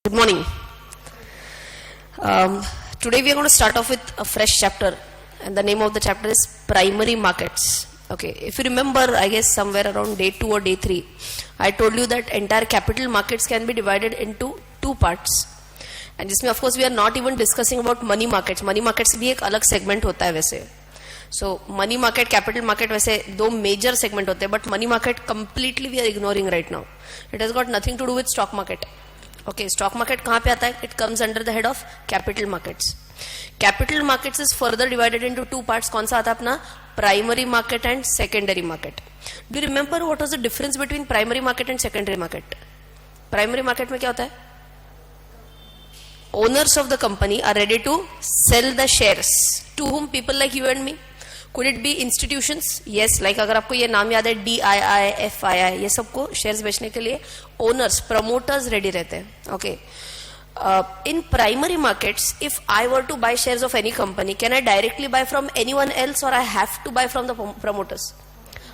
Good morning. Today we are going to start off with a fresh chapter, and the name of the chapter is Primary Markets. Okay, if you remember, I guess somewhere around day 2 or day 3, I told you that entire capital markets can be divided into two parts. And जिसमें of course we are not even discussing about money markets. Money markets भी एक अलग segment होता है वैसे. So money market, capital market वैसे दो major segment होते हैं, but money market completely we are ignoring right now. It has got nothing to do with stock market. Okay, stock market कहाँ पे आता है? It comes under the head of capital markets. Capital markets is further divided into two parts. कौन सा आता है अपना? Primary market and secondary market. Do you remember what was the difference between primary market and secondary market? Primary market में क्या होता है? Owners of the company are ready to sell the shares to whom? People like you and me. Could it be institutions? Yes, like अगर आपको ये नाम याद है DII, FII, ये सबको शेयर्स बेचने के लिए ओनर्स, प्रमोटर्स रेडी रहते हैं. Okay, in primary markets, if I were to buy shares of any company, can I directly buy from anyone else or I have to buy from the promoters?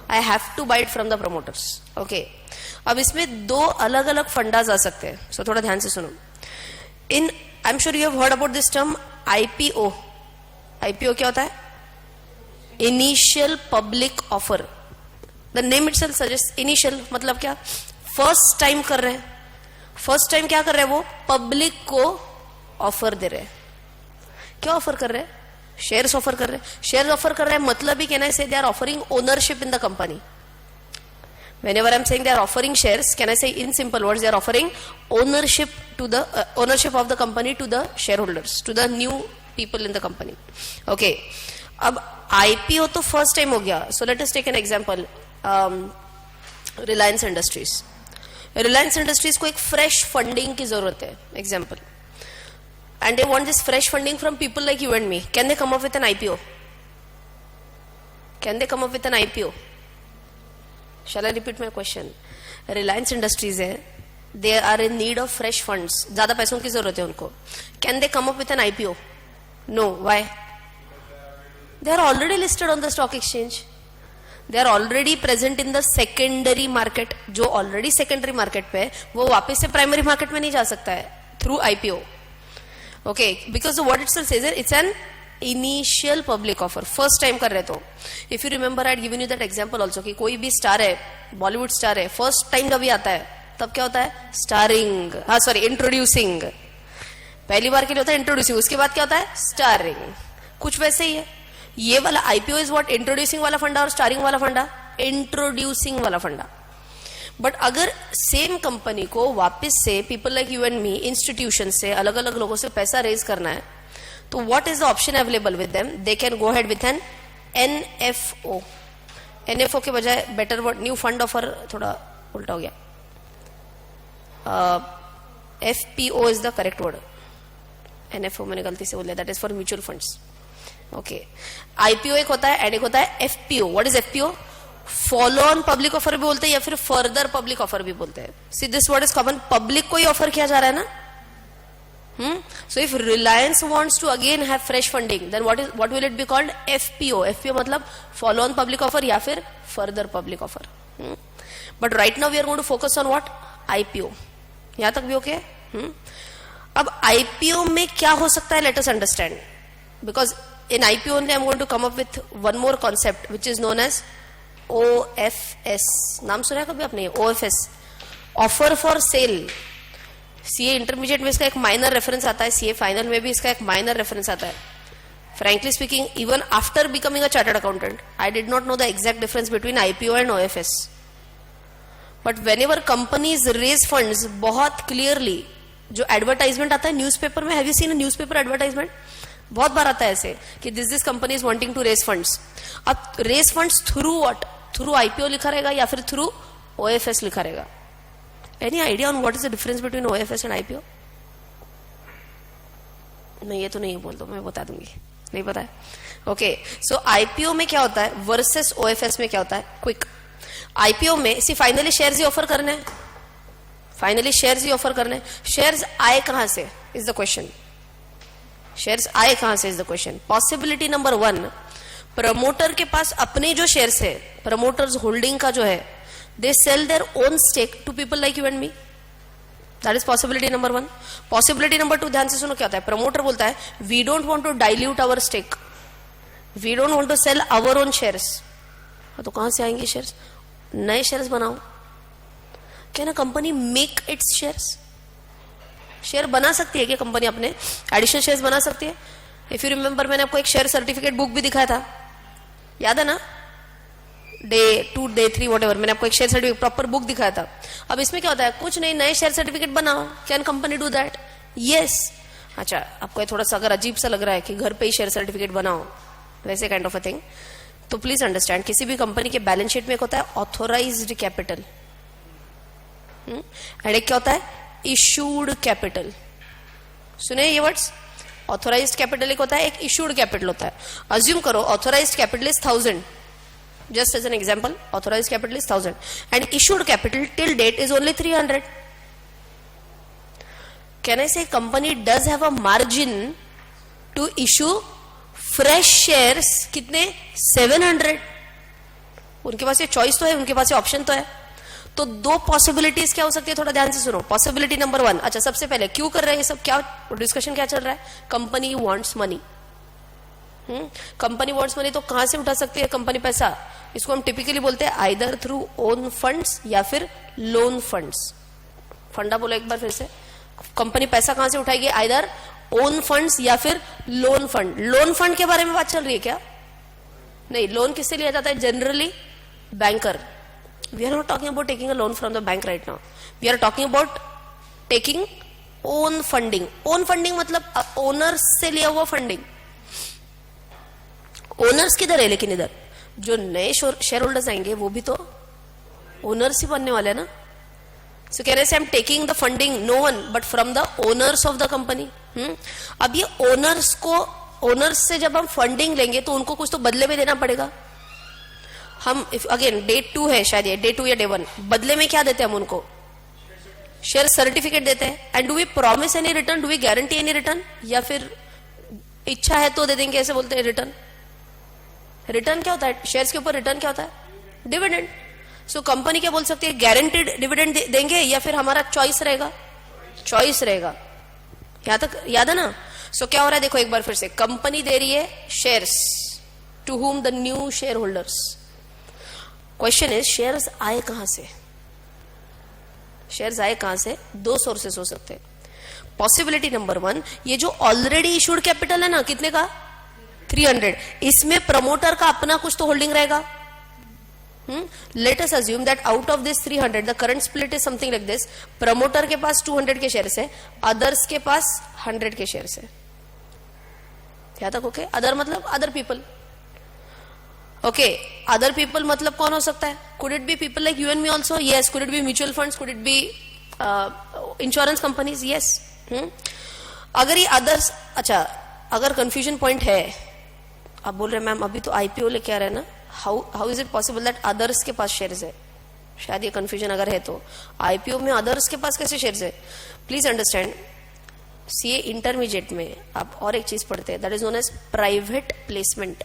I have to buy it from the promoters. Okay, अब इसमें दो अलग अलग fundas आ सकते हैं. So थोड़ा ध्यान से सुनो. In, I'm sure you have heard about this term IPO. IPO क्या होता है? Initial public offer. The name itself suggests initial, मतलब क्या? फर्स्ट टाइम कर रहे हैं. फर्स्ट टाइम क्या कर रहे हैं? वो पब्लिक को ऑफर दे रहे हैं. क्या ऑफर कर रहे हैं? शेयर्स ऑफर कर रहे हैं. शेयर्स ऑफर कर रहे हैं मतलब ही can I say they are offering ownership in the company. Whenever I'm saying they are offering shares, can I say in simple words they are offering ownership to the ownership of the company to the shareholders, to the new people in the company. Okay, अब IPO तो first time हो गया. So let us take an example. Reliance Industries. Reliance Industries को एक fresh funding की जरूरत है. Example. And they want this fresh funding from people like you and me. Can they come up with an IPO? Can they come up with an IPO? Shall I repeat my question? Reliance Industries है. They are in need of fresh funds. ज़्यादा पैसों की जरूरत है उनको. Can they come up with an IPO? No. Why? They are already listed on the stock exchange. They are already present in the secondary market. जो already secondary market पे है, वो वापस से primary market में नहीं जा सकता है through IPO. Okay, because what it says is it's an initial public offer. First time कर रहे तो. If you remember, I had given you that example also कि कोई भी स्टार है, बॉलीवुड स्टार है, फर्स्ट टाइम जब भी आता है, तब क्या होता है? स्टारिंग. हाँ सॉरी, इंट्रोड्यूसिंग. पहली बार के लिए होता है इंट्रोड्यूसिंग, उसके बाद क्या होता है? स्टारिंग. कुछ वैसे ही है. ये वाला IPO इज व्हाट? इंट्रोड्यूसिंग वाला फंडा. और स्टारिंग वाला फंडा? इंट्रोड्यूसिंग वाला फंडा. बट अगर सेम कंपनी को वापस से people like you and me, institution से, अलग अलग लोगों से पैसा रेज करना है, तो what is the option available with them? They can go head with an NFO. NFO के बजाय better word new fund offer, थोड़ा उल्टा हो गया. FPO is the correct word. NFO मैंने गलती से बोल दिया. That is for mutual funds. Okay, IPO एक होता है, एंड एक होता है FPO. What is FPO? Follow on public offer भी बोलते हैं या फिर फर्दर पब्लिक ऑफर भी बोलते हैं. See this word is common. Public को ही ऑफर किया जा रहा है ना. So if Reliance wants to again have fresh funding, then what will it be called? FPO. FPO मतलब follow on public offer या फिर further public offer. But right now we are going to focus on what? IPO. यहाँ तक भी okay? अब IPO में क्या हो सकता है? Let us understand. Because in IPO only I'm going to come up with one more concept which is known as OFS. नाम सुना है कभी आपने? OFS. Offer for sale. CA intermediate में इसका एक माइनर रेफरेंस आता है. CA फाइनल में भी इसका एक माइनर रेफरेंस आता है. Frankly speaking, even after becoming a chartered accountant, I did not know the exact difference between IPO and OFS. But whenever companies raise funds, बहुत clearly जो एडवर्टाइजमेंट आता है न्यूज़पेपर में, have you seen a newspaper advertisement? बहुत बार आता है ऐसे कि this company is wanting to raise funds. अब raise funds through what? Through IPO लिखा रहेगा या फिर थ्रू OFS लिखा रहेगा. Any idea on what is the difference between OFS and IPO? नहीं, ये तो नहीं बोल दो, मैं बता दूंगी. नहीं पता है? ओके, सो IPO में क्या होता है वर्सेस OFS में क्या होता है? क्विक. IPO में सी फाइनली शेयर्स ही ऑफर करने हैं. फाइनली शेयर्स ही ऑफर करने. शेयर्स आए कहां से इज द क्वेश्चन. शेयर्स आए कहां से is the question. Possibility number 1, promoter के पास अपने जो शेयर्स है, प्रमोटर्स होल्डिंग का जो है, they sell their own stake to people like you and me. That is possibility number 1. Possibility number 2, ध्यान से सुनो क्या होता है. प्रमोटर बोलता है we don't want to dilute our stake, we don't want to sell our own shares. तो कहां से आएंगे शेयर्स? नए शेयर्स बनाओ. क्या ना company make it's shares. Share बना सकती है क्या कंपनी? अपने एडिशनल शेयर्स बना सकती है. इफ यू रिमेंबर, मैंने आपको एक शेयर सर्टिफिकेट बुक भी दिखाया था, याद है ना? डे 2, डे 3 व्हाटएवर, मैंने आपको एक शेयर सर्टिफिकेट प्रॉपर बुक दिखाया था. अब इसमें क्या होता है? कुछ नहीं, नए शेयर सर्टिफिकेट बनाओ. Can company do that? Yes. अच्छा, आपको थोड़ा सा अगर अजीब सा लग रहा है कि घर पे ही शेयर सर्टिफिकेट बनाओ, वैसे काइंड ऑफ अ थिंग, तो प्लीज अंडरस्टैंड, किसी भी कंपनी के बैलेंस शीट में एक होता है ऑथोराइज्ड कैपिटल, एंड एक क्या होता है? Issued capital. सुने ये वर्ड्स? ऑथोराइज्ड कैपिटल एक होता है, एक इशूड कैपिटल होता है. अज्यूम करो authorised capital is 1000, just as an example, authorized capital is 1000 and issued capital till date is only 300. Can I say company does have a margin to issue fresh shares? कितने? 700. उनके पास ये choice तो है, उनके पास ये option तो है. तो दो पॉसिबिलिटीज क्या हो सकती है, थोड़ा ध्यान से सुनो. पॉसिबिलिटी नंबर 1, अच्छा सबसे पहले क्यों कर रहे हैं ये सब, क्या डिस्कशन क्या चल रहा है? Company wants money. Company wants money, तो कहां से उठा सकती है कंपनी पैसा? इसको हम टिपिकली बोलते हैं आइदर थ्रू ओन फंड्स या फिर लोन फंड्स. फंडा बोलो एक बार फिर से. कंपनी पैसा कहां से उठाएगी? आइदर ओन फंड्स या फिर लोन फंड. लोन फंड के बारे में बात चल रही है क्या? नहीं. लोन किससे लिया जाता है? Generally banker. We are not talking about taking a loan from the bank right now. We are talking about taking own funding. Own funding मतलब ओनर्स से लिया हुआ फंडिंग. ओनर्स किधर है? लेकिन इधर जो नए शेयर होल्डर्स आएंगे वो भी तो ओनर्स ही बनने वाले हैं ना. सो कह रहे हैं I am taking the funding no one but from the owners of the company. अब ये ओनर्स से जब हम फंडिंग लेंगे तो उनको कुछ तो बदले में देना पड़ेगा. हम अगेन डे 2 है शायद, ये डे 2 या डे 1, बदले में क्या देते हैं हम उनको? शेयर सर्टिफिकेट देते हैं. And do we promise any return? Do we guarantee any return? या फिर इच्छा है तो दे देंगे, ऐसे बोलते हैं रिटर्न. रिटर्न क्या होता है? शेयर्स के ऊपर रिटर्न क्या होता है? डिविडेंड. सो कंपनी क्या बोल सकती है? गारंटीड डिविडेंड देंगे या फिर हमारा चॉइस रहेगा? चॉइस रहेगा. यहां तक याद है ना? सो क्या हो रहा है देखो एक बार फिर से. कंपनी दे रही है shares to whom? The new share holders. Question is shares आए कहां से? शेयर्स आए कहां से? दो सोर्सेस हो सकते हैं. पॉसिबिलिटी नंबर 1, ये जो ऑलरेडी इशूड कैपिटल है ना, कितने का? 300. इसमें प्रमोटर का अपना कुछ तो होल्डिंग रहेगा. Let us assume that out of this 300 the current split is something like this. Promoter के पास 200 के शेयर्स है, अदर्स के पास 100 के शेयर्स है. क्या तक ओके? अदर मतलब other people. Okay, other people मतलब कौन हो सकता है? Could it be people like you and me also? Yes. Could it be mutual funds? Could it be insurance companies? Yes. अगर ये अदर्स, अच्छा अगर कंफ्यूजन पॉइंट है, आप बोल रहे हैं मैम अभी तो आईपीओ लेके आ रहे हैं ना, how is it possible that others के पास शेयर्स है? शायद ये कंफ्यूजन अगर है तो आईपीओ में अदर्स के पास कैसे शेयर्स है? प्लीज अंडरस्टैंड, सीए इंटरमीडिएट में आप और एक चीज पढ़ते हैं, that is known as private placement.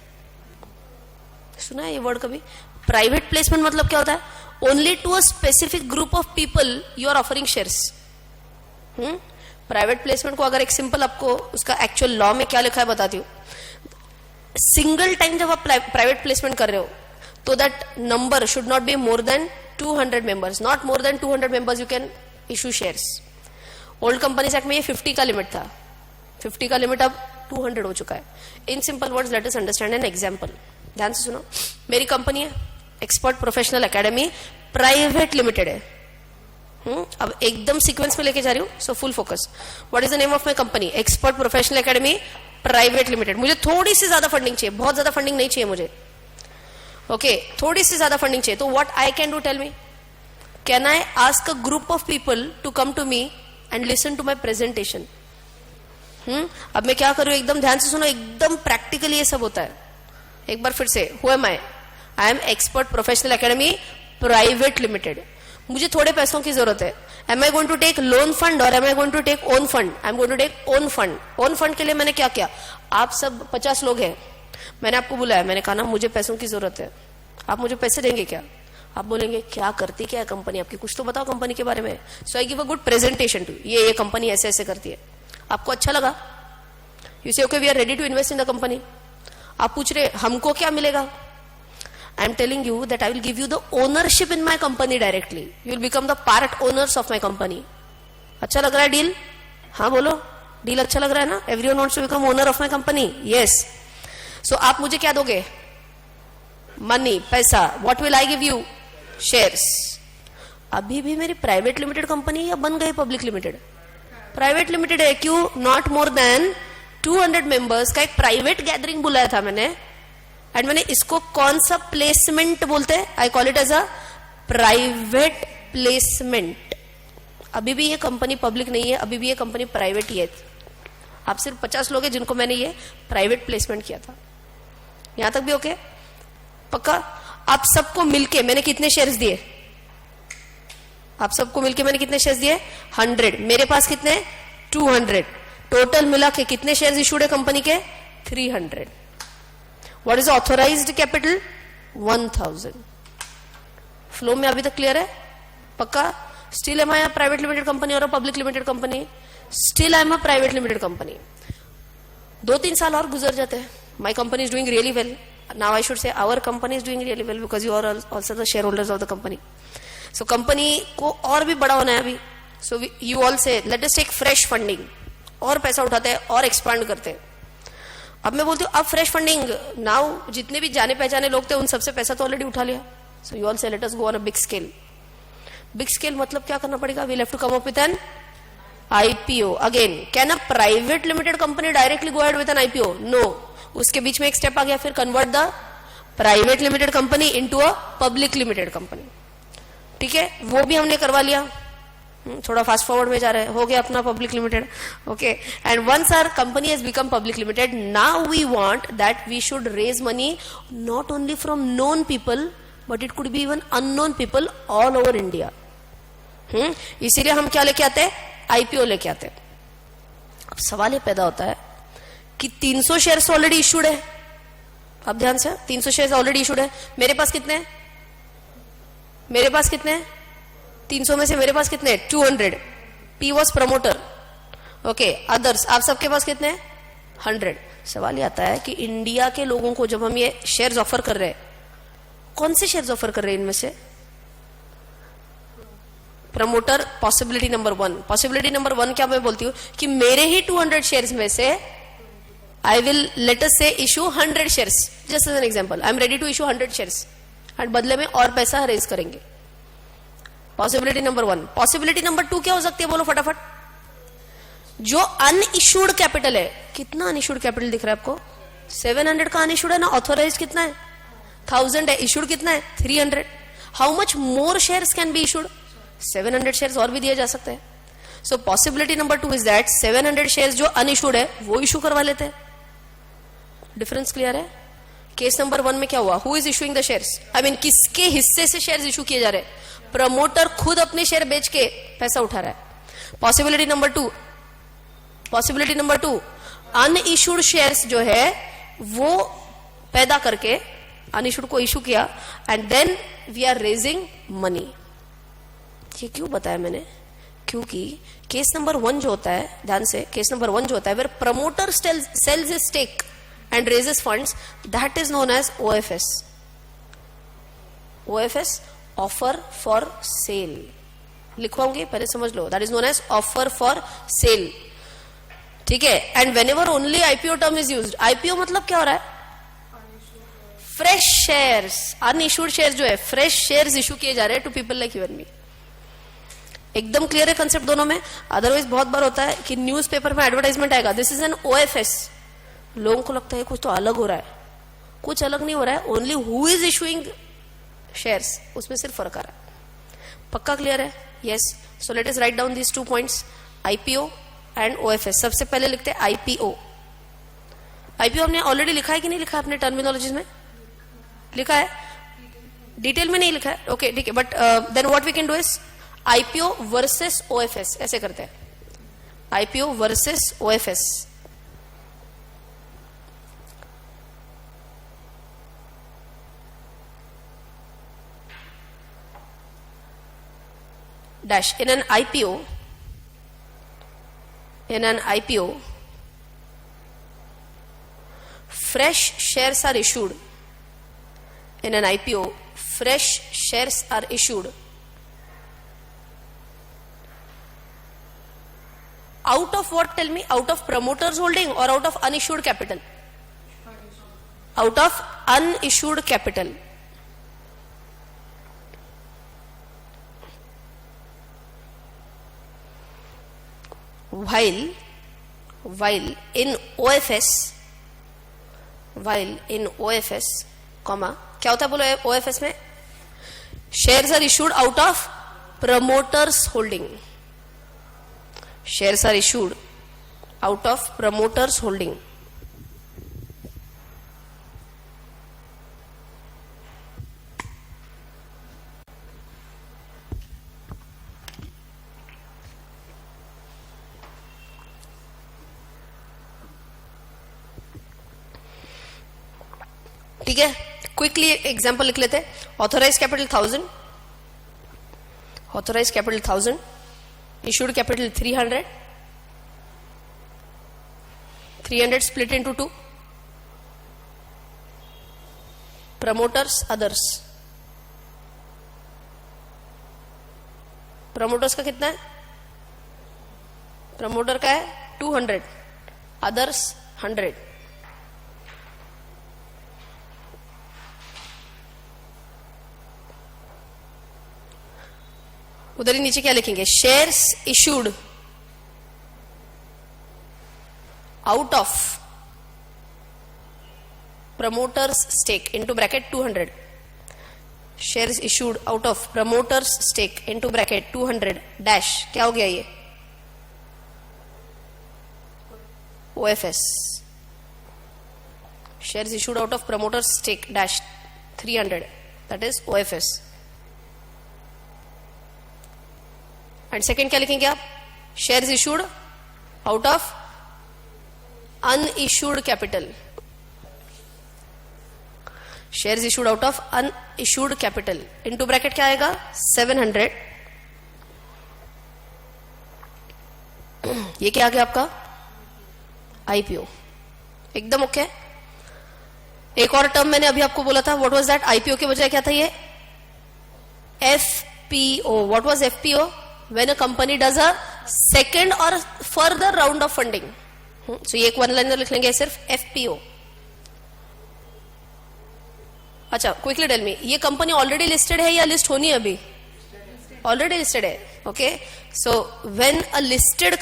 सुना है ये वर्ड कभी? प्राइवेट प्लेसमेंट मतलब क्या होता है? Only to a specific group of people you are offering shares. Private placement को अगर एक सिंपल आपको उसका एक्चुअल लॉ में क्या लिखा है बताती हूँ. सिंगल टाइम जब आप प्राइवेट प्लेसमेंट कर रहे हो तो that number should not be more than 200 members. Not more than 200 members you can issue shares. Old companies act में ये 50 का लिमिट था. 50 का लिमिट अब 200 हो चुका है. In simple words let us understand an example. ध्यान से सुनो. मेरी कंपनी है expert professional academy private limited है. अब एकदम सीक्वेंस में लेके जा रही हूँ, so full focus. What is the name of my company? Expert professional academy private limited. मुझे थोड़ी सी ज्यादा फंडिंग चाहिए, बहुत ज्यादा फंडिंग नहीं चाहिए मुझे. ओके, थोड़ी सी ज्यादा फंडिंग चाहिए. तो what I can do, tell me. Can I ask a group of people to come to me and listen to my presentation? अब मैं क्या करूं, एकदम ध्यान से सुनो, एकदम प्रैक्टिकली ये सब होता है. एक बार फिर से, who am I? I am expert professional academy private limited. मुझे थोड़े पैसों की जरूरत है. Am I going to take loan fund और am I going to take own fund? I am going to take own fund. Own fund के लिए मैंने क्या किया, आप सब 50 लोग हैं, मैंने आपको बुलाया, मैंने कहा ना मुझे पैसों की जरूरत है, आप मुझे पैसे देंगे क्या? आप बोलेंगे क्या करती क्या है कंपनी आपकी, कुछ तो बताओ कंपनी के बारे में. So I give a good presentation to, ये कंपनी ऐसे ऐसे करती है. आपको अच्छा लगा, you say okay we are ready to invest in the company. आप पूछ रहे हमको क्या मिलेगा. I am telling you that I will give you the ownership in my company directly. You will become the part owners of my company. अच्छा लग रहा है डील? हाँ बोलो, डील अच्छा लग रहा है ना. Everyone wants to become owner of my company. Yes. सो आप मुझे क्या दोगे? मनी, पैसा. What will I give you? Shares. अभी भी मेरी प्राइवेट लिमिटेड कंपनी या बन गई पब्लिक लिमिटेड? प्राइवेट लिमिटेड है. क्यों? नॉट मोर देन 200 मेंबर्स का एक प्राइवेट गैदरिंग बुलाया था मैंने. एंड मैंने इसको कौन सा प्लेसमेंट बोलते हैं? I call it as a private placement. अभी भी ये कंपनी पब्लिक नहीं है, अभी भी ये कंपनी प्राइवेट ही है. आप सिर्फ 50 लोग हैं जिनको मैंने ये प्राइवेट प्लेसमेंट किया था. यहां तक भी ओके? पक्का? आप सबको मिलके मैंने कितने शेयर्स दिए? आप सबको मिलके मैंने कितने शेयर्स दिए? 100. मेरे पास कितने? 200. टोटल मिला के कितने शेयर्स इशूड है कंपनी के? 300. What is authorised capital? 1000. Flow में अभी तक क्लियर है? पक्का? Still am I a private limited company और a public limited company? Still I am a private limited company. 2-3 साल और गुजर जाते हैं. My company is doing really well. Now I should say our company is doing really well because you are also the shareholders of the company. So company को और भी बड़ा होना है अभी. So you all say let us take fresh funding. और पैसा उठाते हैं और एक्सपांड करते हैं. अब मैं बोलती हूँ अब फ्रेश फंडिंग. नाउ जितने भी जाने पहचाने लोग थे उन सबसे पैसा तो ऑलरेडी उठा लिया. So you all say let us go on a big scale. Big scale मतलब क्या करना पड़ेगा? We'll have to come up with an IPO. Again, can a private limited company directly go ahead with an IPO? No. उसके बीच में एक step आ गया, फिर convert the private limited company into a public limited company. ठीक है, वो भी हमने करवा लिया. थोड़ा फास्ट फॉरवर्ड में जा रहे हैं. हो गया अपना public limited. Okay. And once our company has become public limited, now we want that we should raise money not only from known people but it could be even unknown people all over India. इसीलिए हम क्या लेके आते हैं? IPO लेके आते हैं. अब सवाल ये पैदा होता है कि 300 शेयर्स ऑलरेडी इशूड है. अब ध्यान से, 300 शेयर्स ऑलरेडी इशूड है. मेरे पास कितने हैं? मेरे पास कितने हैं? 300 में से मेरे पास कितने हैं? 200. P was promoter. Okay. Others आप सबके पास कितने हैं? 100. सवाल ये आता है कि इंडिया के लोगों को जब हम ये शेयर्स ऑफर कर रहे हैं, कौन से शेयर्स ऑफर कर रहे हैं इनमें से? Promoter. Possibility number 1. Possibility number 1 क्या मैं बोलती हूँ कि मेरे ही 200 शेयर्स में से I will let us say issue 100 shares. Just as an example, I am ready to issue 100 shares. And बदले में और पैसा रेज करेंगे. Possibility number 1. पॉसिबिलिटी नंबर 2 क्या हो सकती है? बोलो फटाफट. जो अनइशूड कैपिटल है, कितना अनइशूड कैपिटल दिख रहा है आपको? 700 का अनइशूड है ना. ऑथोराइज कितना है? 1000 है. इशूड कितना है? 300. How much more shares can be issued? 700 shares और भी दिए जा सकते हैं. So possibility number 2 is that 700 shares जो अनइशूड है वो इशू करवा लेते हैं. डिफरेंस क्लियर है? केस नंबर 1 में क्या हुआ? Who is issuing the shares? I mean किसके हिस्से से शेयर्स इशू किए जा रहे हैं? प्रमोटर खुद अपने शेयर बेच के पैसा उठा रहा है. Possibility number 2. Possibility number 2, unissued shares जो है वो पैदा करके अनइशूड को इशू किया and then we are raising money. ये क्यों बताया मैंने? क्योंकि केस नंबर 1 जो होता है, ध्यान से, केस नंबर 1 जो होता है, where promoter sells his stake and raises funds, that is known as OFS. OFS, offer for sale. लिखवाऊंगी, पहले समझ लो. That is known as offer for sale. ठीक है. And whenever only IPO term is used, IPO मतलब क्या हो रहा है? Fresh shares, unissued shares जो है, fresh shares issue किए जा रहे हैं to people like you and me. एकदम क्लियर है कंसेप्ट दोनों में. अदरवाइज बहुत बार होता है कि न्यूज़पेपर में एडवर्टाइजमेंट आएगा, दिस इज एन OFS. लोगों को लगता है कुछ तो अलग हो रहा है. कुछ अलग नहीं हो रहा है. Only who is issuing shares, उसमें सिर्फ फर्क आ रहा है. पक्का क्लियर है? Yes. So let us write down these 2 points, IPO and OFS. सबसे पहले लिखते हैं आईपीओ. आईपीओ हमने ऑलरेडी लिखा है कि नहीं लिखा है? अपने टर्मिनोलॉजीज में लिखा है, डिटेल में नहीं लिखा है. ओके ठीक है. But then what we can do is IPO versus OFS. ऐसे करते हैं, IPO versus OFS. dash. In an IPO, fresh shares are issued. In an IPO, fresh shares are issued out of what? Tell me. Out of promoters holding or out of unissued capital? Out of unissued capital. While in OFS, comma, क्या होता है बोलो OFS में? Shares are issued out of promoters holding. Shares are issued out of promoters holding. ठीक है, quickly example लिख लेते हैं. Authorise capital 1000, authorise capital 1000, issued capital 300, 300 split into 2, promoters others. promoters का कितना है? promoter का है 200, others 100. उधर ही नीचे क्या लिखेंगे? Shares issued out of promoters stake into bracket 200. Shares issued out of promoters stake into bracket 200 dash. क्या हो गया ये? OFS. Shares issued out of promoters stake dash 300, that is OFS. And second क्या लिखेंगे आप? Shares issued out of unissued capital. Shares issued out of unissued capital into bracket क्या आएगा? 700. ये क्या आ गया आपका? IPO. एकदम ओके. एक और टर्म मैंने अभी आपको बोला था, व्हाट वाज दैट? IPO के बजाय क्या था ये? FPO. What was FPO? When a company does a second or further round of funding. So ये एक वन लाइनर लिख लेंगे सिर्फ FPO. अच्छा, क्विकली टेल मी, ये कंपनी ऑलरेडी लिस्टेड है या लिस्ट होनी है अभी? ऑलरेडी लिस्टेड है. Okay, so when a listed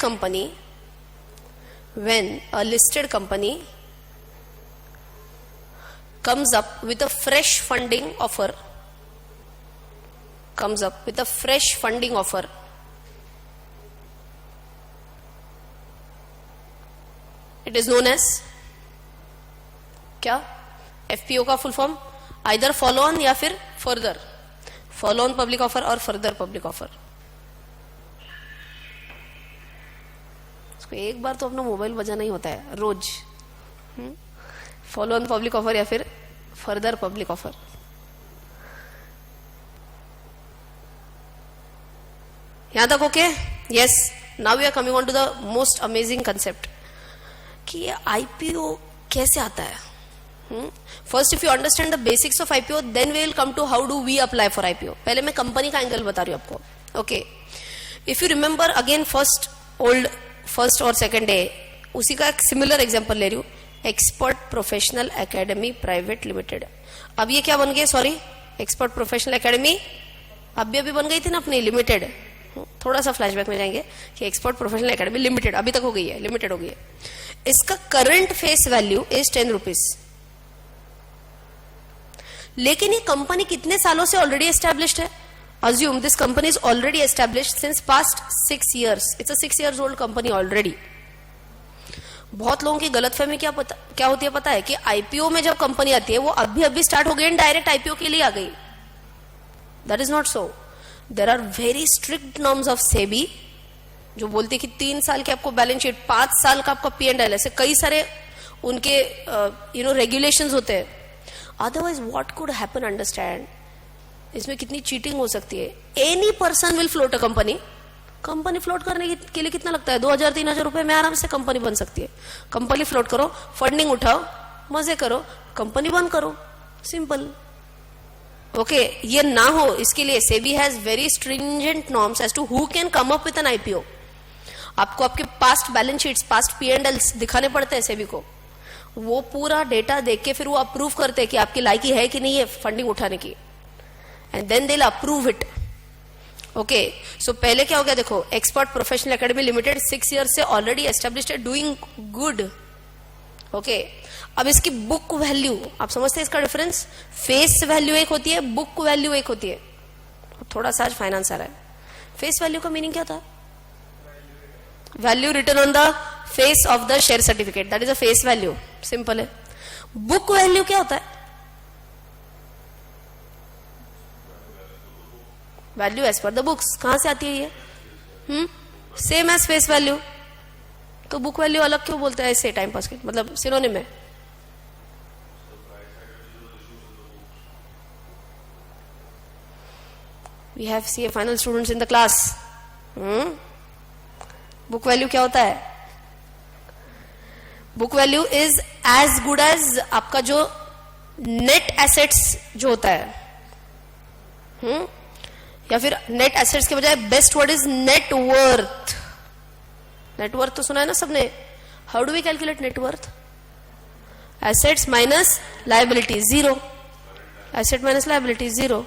company comes up with a fresh funding offer, it is known as क्या? FPO का full form either follow on या फिर further. Follow on public offer और further public offer. इसको एक बार तो अपना mobile बजाना ही होता है रोज. फॉलो ऑन पब्लिक ऑफर या फिर फर्दर पब्लिक ऑफर. यहां तक okay? Yes. Now we are coming on to the most amazing concept कि ये IPO कैसे आता है. First if you understand the basics of IPO, then we will come to how do we apply for IPO. पहले मैं company का angle बता रही हूं आपको. Okay, if you remember again first और सेकंड डे, उसी का एक सिमिलर एग्जांपल ले रही हूं. Expert professional academy private limited. अब ये क्या बन गए? सॉरी, एक्सपर्ट प्रोफेशनल एकेडमी अभी बन गई थी ना अपनी लिमिटेड. थोड़ा सा फ्लैशबैक में जाएंगे कि एक्सपर्ट प्रोफेशनल एकेडमी लिमिटेड अभी तक हो गई है, लिमिटेड हो गई है. इसका current face value is 10 rupees. लेकिन ये कंपनी कितने सालों से ऑलरेडी एस्टैब्लिश्ड है? Assume this company is already established since past 6 years. It's a 6 years old company already. बहुत लोगों की गलतफहमी क्या होती है पता है? कि IPO में जब कंपनी आती है वो अभी स्टार्ट हो गई एंड डायरेक्ट IPO के लिए आ गई. That is not so. There are very strict norms of SEBI जो बोलते हैं कि 3 साल के आपको बैलेंस शीट, 5 साल का आपका P&L, ऐसे कई सारे उनके रेगुलेशंस होते हैं. Otherwise what could happen? Understand, इसमें कितनी चीटिंग हो सकती है. Any person will float a company. Company float करने के लिए कितना लगता है? 2,000-3,000 रुपए में आराम से कंपनी बन सकती है. कंपनी फ्लोट करो, फंडिंग उठाओ, मजे करो, कंपनी बंद करो, सिंपल. ओके, ये ना हो इसके लिए SEBI has very stringent norms as to who can come up with an IPO. आपको आपके past balance sheets, past P&Ls दिखाने पड़ते हैं सेबी को. वो पूरा डेटा देख के फिर वो अप्रूव करते हैं कि आपकी लायकी है कि नहीं है फंडिंग उठाने की, and then they will approve it. Okay, so पहले क्या हो गया देखो, expert professional academy limited 6 year से ऑलरेडी एस्टेब्लिश्ड है, डूइंग गुड. ओके, अब इसकी बुक वैल्यू आप समझते हैं इसका डिफरेंस. फेस वैल्यू एक होती है, बुक वैल्यू एक होती है. थोड़ा सा आज फाइनेंस आ रहा है. फेस वैल्यू का मीनिंग क्या था? Value written on the face of the share certificate, that is a face value. Simple है. बुक वैल्यू क्या होता है? Value as per the books. कहां से आती है ये? Same as face value. तो बुक वैल्यू अलग क्यों बोलते हैं ऐसे टाइम पास के, मतलब सिनोनिम है. We have CA final students in the class. Book value क्या होता है? Book value is as good as आपका जो नेट एसेट्स जो होता है. या फिर नेट एसेट्स के बजाय best word is net worth. Networth तो सुना है ना सबने. How do we calculate networth? Assets minus liability, zero. Asset minus liability, zero.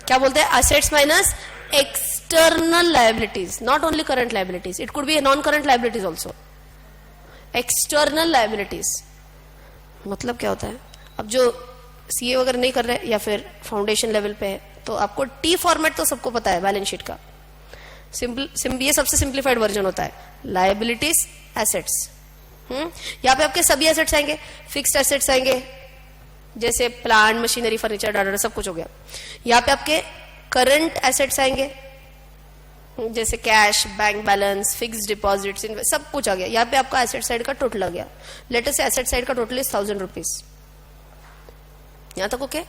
क्या बोलते हैं? Assets minus external liabilities, not only current liabilities, it could be non current liabilities also. External liabilities मतलब क्या होता है? अब जो CA वगैरह नहीं कर रहे या फिर फाउंडेशन लेवल पे है तो आपको T फॉर्मेट तो सबको पता है बैलेंस शीट का. ये सबसे सिंप्लीफाइड वर्जन होता है. Liabilities, assets. यहाँ पे आपके सभी एसेट्स आएंगे. फिक्स्ड एसेट्स आएंगे जैसे प्लांट, मशीनरी, फर्नीचर, डाटा, सब कुछ हो गया. यहाँ पे आपके करंट एसेट्स आएंगे जैसे cash, bank balance, fixed deposits, सब कुछ आ गया. यहाँ पे आपका एसेट साइड का टोटल आ गया. लेटेस्ट एसेट साइड का टोटल इज 1,000 रुपीज. यहां तक ओके.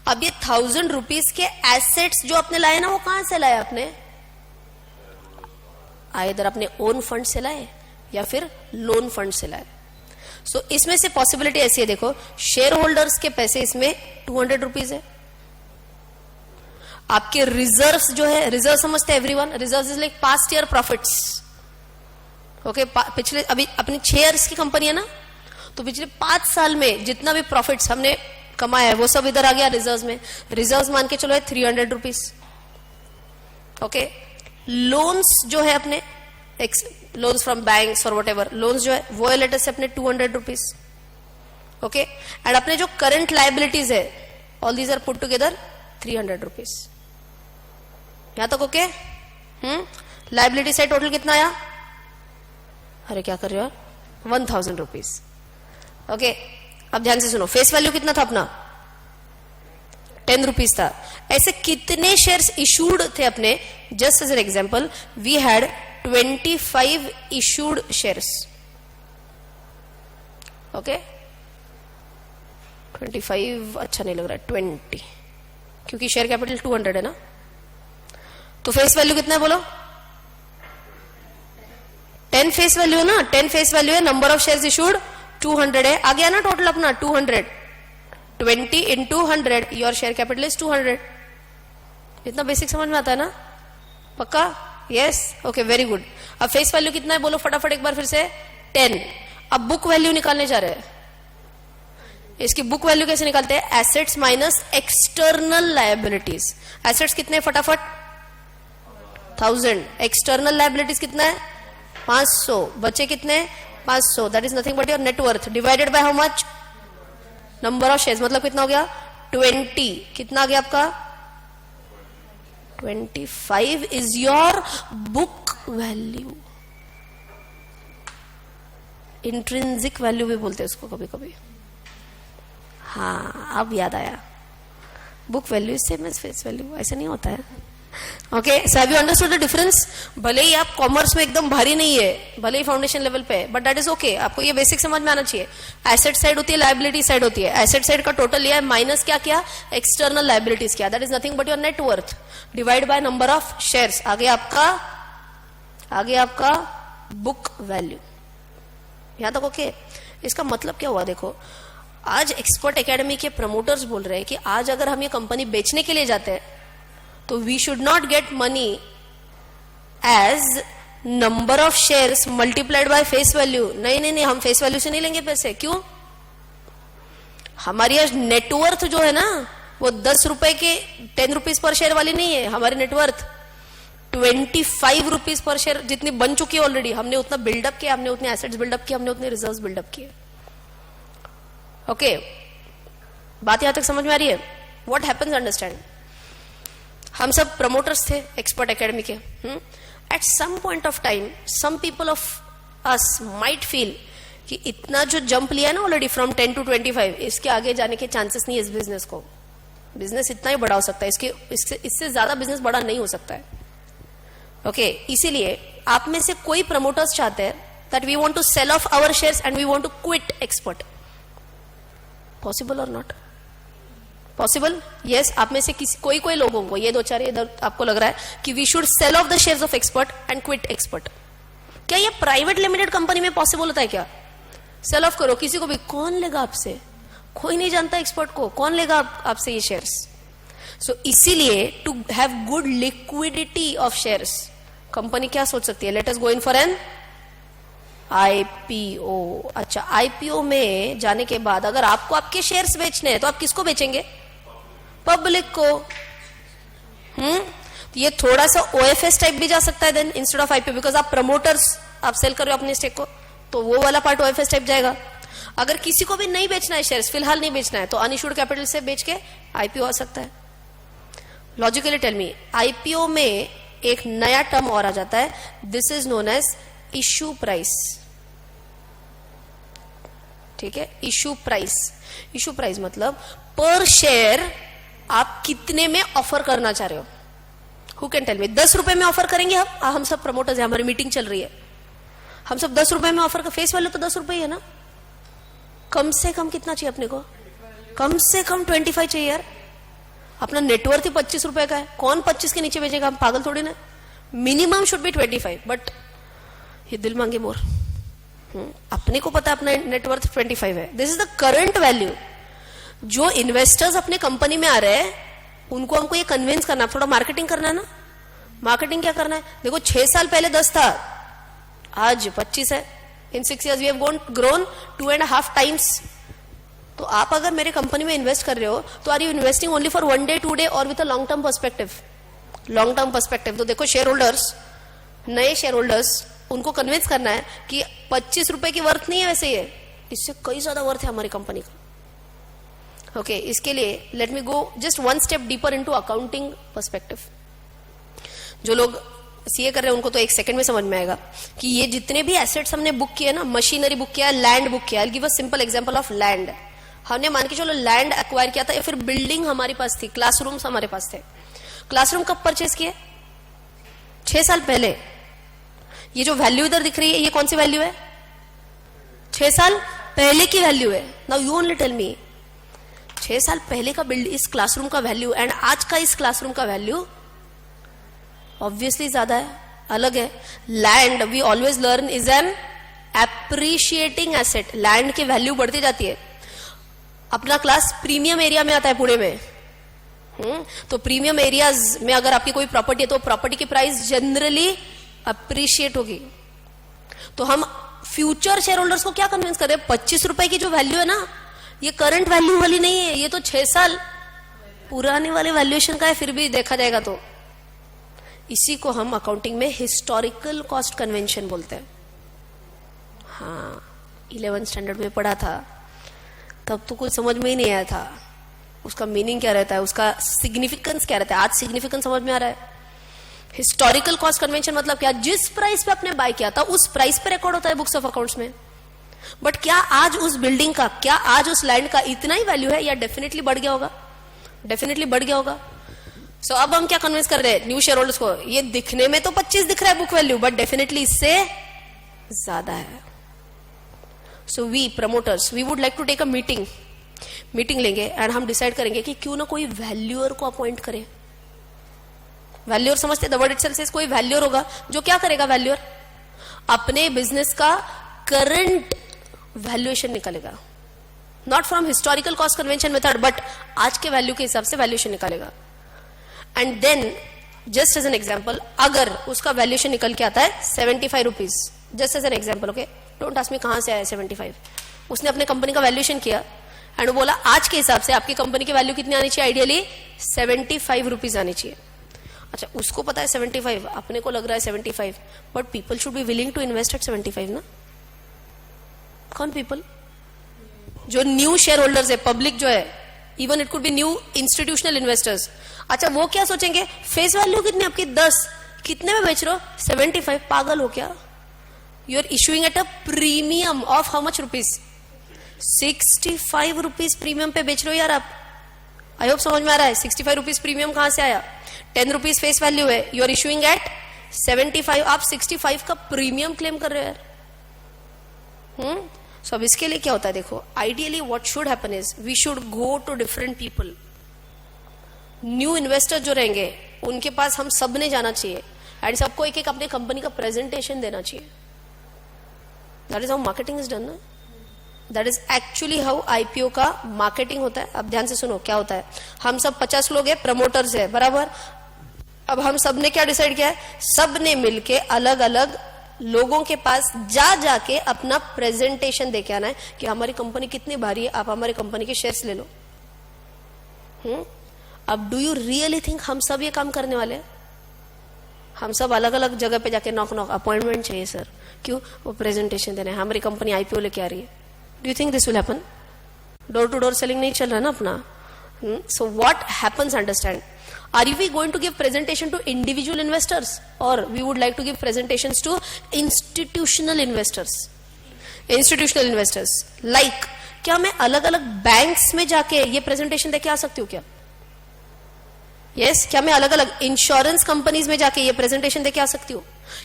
अब ये 1,000 रुपीज के एसेट्स जो आपने लाए ना, वो कहां से लाए आपने? इधर अपने ओन फंड से लाए या फिर लोन फंड से लाए. सो इसमें से पॉसिबिलिटी ऐसी है, देखो शेयर होल्डर्स के पैसे इसमें 200 रुपीज है. आपके रिजर्व्स जो है, रिजर्व समझते हैं everyone, reserves is like past year profits. Okay, पिछले अभी अपनी 6 ईयर्स की कंपनी है ना, तो पिछले 5 साल में जितना भी प्रॉफिट्स हमने कमाया है वो सब इधर आ गया रिजर्व्स में. रिजर्व्स मान के चलो है 300 रुपीज. ओके, लोन्स जो है अपने लोन्स फ्रॉम बैंक्स और वट एवर लोन्स जो है वो है लेटेस्ट से अपने 200 रुपीज. ओके, एंड अपने जो करंट लायबिलिटीज है all these are put together 300 rupees. यहां तक ओके. लायबिलिटी साइड टोटल कितना आया? अरे क्या कर रहे हो? 1,000 रुपीज. ओके, अब ध्यान से सुनो. फेस वैल्यू कितना था अपना? 10 रुपीज था. ऐसे कितने शेयर्स इशूड थे अपने? Just as an example, we had 25 issued shares. Okay, 25 अच्छा नहीं लग रहा है, 20, क्योंकि शेयर कैपिटल 200 है ना. तो फेस वैल्यू कितना है बोलो? 10 फेस वैल्यू है ना. 10 फेस वैल्यू है, नंबर ऑफ शेयर्स इशूड 200 है. आ गया ना टोटल अपना 200. 20 into 100, your share capital is 200. इतना बेसिक समझ में आता है ना? पक्का? यस. Okay, very good. अब फेस वैल्यू कितना है बोलो फटाफट एक बार फिर से? 10. अब बुक वैल्यू निकालने जा रहे हैं. इसकी बुक वैल्यू कैसे निकालते हैं? Assets minus external liabilities. Assets कितने फटाफट? 1000. एक्सटर्नल लायबिलिटीज कितना है? 500. बचे कितने? 500. That is nothing but your net worth divided by how much? Number of shares. मतलब कितना हो गया? 20. कितना आ गया आपका? 25 is your book value. Intrinsic value भी बोलते हैं उसको कभी कभी. हाँ, अब याद आया. Book value same as face value. ऐसा नहीं होता है. Okay, so have you understood the difference? भले ही आप कॉमर्स में एकदम भारी नहीं है, भले ही फाउंडेशन लेवल पे है, बट दैट इज ओके, आपको ये बेसिक समझ में आना चाहिए. एसेट साइड होती है, लायबिलिटी साइड होती है. एसेट साइड का टोटल लिया है, माइनस क्या किया, एक्सटर्नल लायबिलिटीज किया. That is nothing but your net worth divide by number of shares. आगे आपका बुक वैल्यू. यहां तक ओके? इसका मतलब क्या हुआ? देखो, आज एक्सपर्ट एकेडमी के प्रमोटर्स बोल रहे हैं कि आज अगर हम ये कंपनी बेचने के लिए जाते हैं तो we should not get money as number of shares multiplied by face value. नहीं, हम फेस वैल्यू से नहीं लेंगे पैसे. क्यों? हमारी आज नेटवर्थ जो है ना, वो 10 रुपए के 10 रुपीज पर शेयर वाली नहीं है. हमारी नेटवर्थ 25 रुपीज पर शेयर जितनी बन चुकी है ऑलरेडी. हमने उतना बिल्डअप किया, हमने उतने एसेट्स बिल्डअप किया, हमने उतने रिजर्व्स बिल्डअप किए. ओके, बात यहां तक समझ में आ रही है? What happens, understand? हम सब प्रमोटर्स थे एक्सपर्ट एकेडमी के. At some point of time some people of us might feel कि इतना जो जंप लिया ना ऑलरेडी फ्रॉम 10 to 25, इसके आगे जाने के चांसेस नहीं है इस बिजनेस को. बिजनेस इतना ही बड़ा हो सकता है, इससे ज्यादा बिजनेस बड़ा नहीं हो सकता है. ओके, इसीलिए आप में से कोई प्रमोटर्स चाहते हैं that we want to sell off our shares and we want to quit Expert. Possible और नॉट पॉसिबल? यस, आप में से कोई लोगों को ये 2-4 इधर आपको लग रहा है कि we should sell off the shares of Expert and quit Expert. क्या ये प्राइवेट लिमिटेड कंपनी में पॉसिबल होता है क्या? सेल ऑफ करो किसी को भी, कौन लेगा आपसे? कोई नहीं जानता एक्सपर्ट को, कौन लेगा आपसे ये शेयर्स? सो इसीलिए to have good liquidity of shares, company क्या सोच सकती है? Let us go in for an IPO. अच्छा, आईपीओ में जाने के बाद अगर आपको आपके शेयर्स बेचने हैं तो आप किसको बेचेंगे? पब्लिक को. तो ये थोड़ा सा ओएफएस टाइप भी जा सकता है then instead of IPO, because आप प्रमोटर्स, आप सेल कर रहे हो अपने स्टेक को, तो वो वाला पार्ट ओएफएस टाइप जाएगा. अगर किसी को भी नहीं बेचना है शेयर्स, फिलहाल नहीं बेचना है, तो अनइश्यूड कैपिटल से बेच के आईपीओ आ सकता है. लॉजिकली टेल मी, आईपीओ में एक नया टर्म और आ जाता है, this is known as issue price. ठीक है, इश्यू प्राइस. इश्यू प्राइस मतलब पर शेयर आप कितने में ऑफर करना चाह रहे हो. हु कैन टेल मी? 10 रुपए में ऑफर करेंगे हम सब प्रमोटर्स हैं, हमारी मीटिंग चल रही है, हम सब 10 रुपए में ऑफर का फेस वैल्यू तो 10 रुपए ही है ना. कम से कम कितना चाहिए अपने को? कम से कम 25 चाहिए यार. अपना नेटवर्थ ही 25 रुपए का है, कौन 25 के नीचे बेचेगा? हम पागल थोड़ी ना. मिनिमम शुड बी 25, बट ये दिल मांगे मोर. अपने को पता है अपना नेटवर्थ 25 है. This is the current value. जो इन्वेस्टर्स अपने कंपनी में आ रहे हैं उनको हमको ये कन्विंस करना है, थोड़ा मार्केटिंग करना है ना. मार्केटिंग क्या करना है? देखो 6 साल पहले 10 था, आज 25 है. In 6 years we have grown 2.5 times. तो आप अगर मेरे कंपनी में इन्वेस्ट कर रहे हो तो are you investing only for 1 day 2 day और with a long term perspective? Long term perspective. तो देखो शेयर होल्डर्स, नए शेयर होल्डर्स, उनको कन्विंस करना है कि 25 रुपए की वर्थ नहीं है वैसे, ये इससे कई ज्यादा वर्थ है हमारी कंपनी का. ओके, इसके लिए let me go just 1 step deeper into accounting perspective. जो लोग सीए कर रहे हैं उनको तो 1 सेकंड में समझ में आएगा कि ये जितने भी एसेट्स हमने बुक किए ना, मशीनरी बुक किया, लैंड बुक किया. आई give a simple example of land. हमने मान के चलो लैंड एक्वायर किया था या फिर बिल्डिंग हमारे पास थी, क्लासरूम्स हमारे पास थे. क्लासरूम कब परचेज किए? 6 साल पहले. ये जो वैल्यू इधर दिख रही है, ये कौन सी वैल्यू है? 6 साल पहले की वैल्यू है. Now you only tell me, 6 साल पहले का बिल्ड इस क्लासरूम का वैल्यू एंड आज का इस क्लासरूम का वैल्यू ऑब्वियसली ज्यादा है, अलग है. Land we always learn is an appreciating asset. Land की वैल्यू बढ़ती जाती है. अपना क्लास प्रीमियम एरिया में आता है पुणे में. तो प्रीमियम एरियाज में अगर आपकी कोई प्रॉपर्टी है तो प्रॉपर्टी की प्राइस जनरली अप्रिशिएट होगी. तो हम फ्यूचर शेयर होल्डर्स को क्या कन्विंस कर रहे हैं? 25 रुपए की जो वैल्यू है ना, ये करंट वैल्यू वाली नहीं है, ये तो 6 साल पुराने वाले वैल्यूएशन का है. फिर भी देखा जाएगा तो इसी को हम अकाउंटिंग में हिस्टोरिकल कॉस्ट कन्वेंशन बोलते हैं. हाँ, 11th स्टैंडर्ड में पढ़ा था, तब तो कुछ समझ में ही नहीं आया था उसका मीनिंग क्या रहता है, उसका सिग्निफिकेंस क्या रहता है. आज सिग्निफिकेंस समझ में आ रहा है. हिस्टोरिकल कॉस्ट कन्वेंशन मतलब क्या? जिस प्राइस पे आपने बाय किया था उस प्राइस पे रिकॉर्ड होता है बुक्स ऑफ अकाउंट्स में. बट क्या आज उस बिल्डिंग का, क्या आज उस लैंड का इतना ही वैल्यू है या डेफिनेटली बढ़ गया होगा? डेफिनेटली बढ़ गया होगा. सो अब हम क्या कन्विंस कर रहे हैं न्यू शेयर होल्डर्स को, ये दिखने में तो 25 दिख रहा है बुक वैल्यू, बट डेफिनेटली इससे ज्यादा है. So we promoters we would like to take a meeting लेंगे एंड हम डिसाइड करेंगे कि क्यों ना कोई वैल्यूअर को अपॉइंट करें. वैल्यूअर समझते, द वर्ड इटसेल्फ सेज कोई वैल्यूअर होगा जो क्या करेगा. वैल्यूअर अपने बिजनेस का करंट वैल्यूएशन निकालेगा, not from historical cost convention method, but आज के वैल्यू के हिसाब से वैल्यूएशन निकालेगा. And then just as an example, अगर उसका वैल्यूएशन निकल के आता है 75 rupees, just as an example, okay, don't ask me कहां से आया 75. उसने अपने कंपनी का वैल्यूएशन किया एंड वो बोला आज के हिसाब से आपकी कंपनी की वैल्यू कितनी आनी चाहिए, आइडियली 75 रुपीज आनी चाहिए. अच्छा, उसको पता है 75, अपने को लग रहा है 75, but people should be willing to invest at 75 ना. कौन पीपल? जो न्यू शेयर होल्डर्स है, पब्लिक जो है, even it could be new institutional investors. अच्छा, वो क्या सोचेंगे, फेस वैल्यू कितनी आपकी 10, कितने में बेच रहे हो 75, पागल हो क्या. You are issuing at a premium of how much rupees, 65 rupees premium पे बेच रहे हो यार आप. आई होप समझ में आ रहा है. 65 रुपीज प्रीमियम कहां से आया, 10 रुपीज फेस वैल्यू है, यू आर इशूइंग एट 75, आप 65 का प्रीमियम क्लेम कर रहे हो यार. सो अब इसके लिए क्या होता है, देखो, ideally what should happen is we should go to different people. New investor जो रहेंगे उनके पास हम सब ने जाना चाहिए एंड सबको एक एक अपने कंपनी का प्रेजेंटेशन देना चाहिए. That is how marketing is done ना. That is actually how IPO का मार्केटिंग होता है. अब ध्यान से सुनो क्या होता है. हम सब 50 लोग हैं, प्रमोटर्स है, बराबर. अब हम सब ने क्या डिसाइड किया है, सब ने मिलके अलग अलग लोगों के पास जाके अपना प्रेजेंटेशन देके आना है कि हमारी कंपनी कितनी भारी है, आप हमारी कंपनी के शेयर्स ले लो. अब डू यू रियली थिंक हम सब ये काम करने वाले हैं? हम सब अलग अलग जगह पे जाके नॉक अपॉइंटमेंट चाहिए सर, क्यों, वो प्रेजेंटेशन देना है, हमारी कंपनी आईपीओ लेके आ रही है. Do you think this will happen? Door to door selling नहीं चल रहा ना अपना. So what happens, understand, are we going to give presentation to individual investors or we would like to give presentations to institutional investors? Like, क्या मैं अलग अलग banks में जाके ये प्रेजेंटेशन देके आ सकती हूँ क्या? क्या मैं अलग अलग इंश्योरेंस कंपनीज में जाके ये प्रेजेंटेशन देके आ सकती हूँ?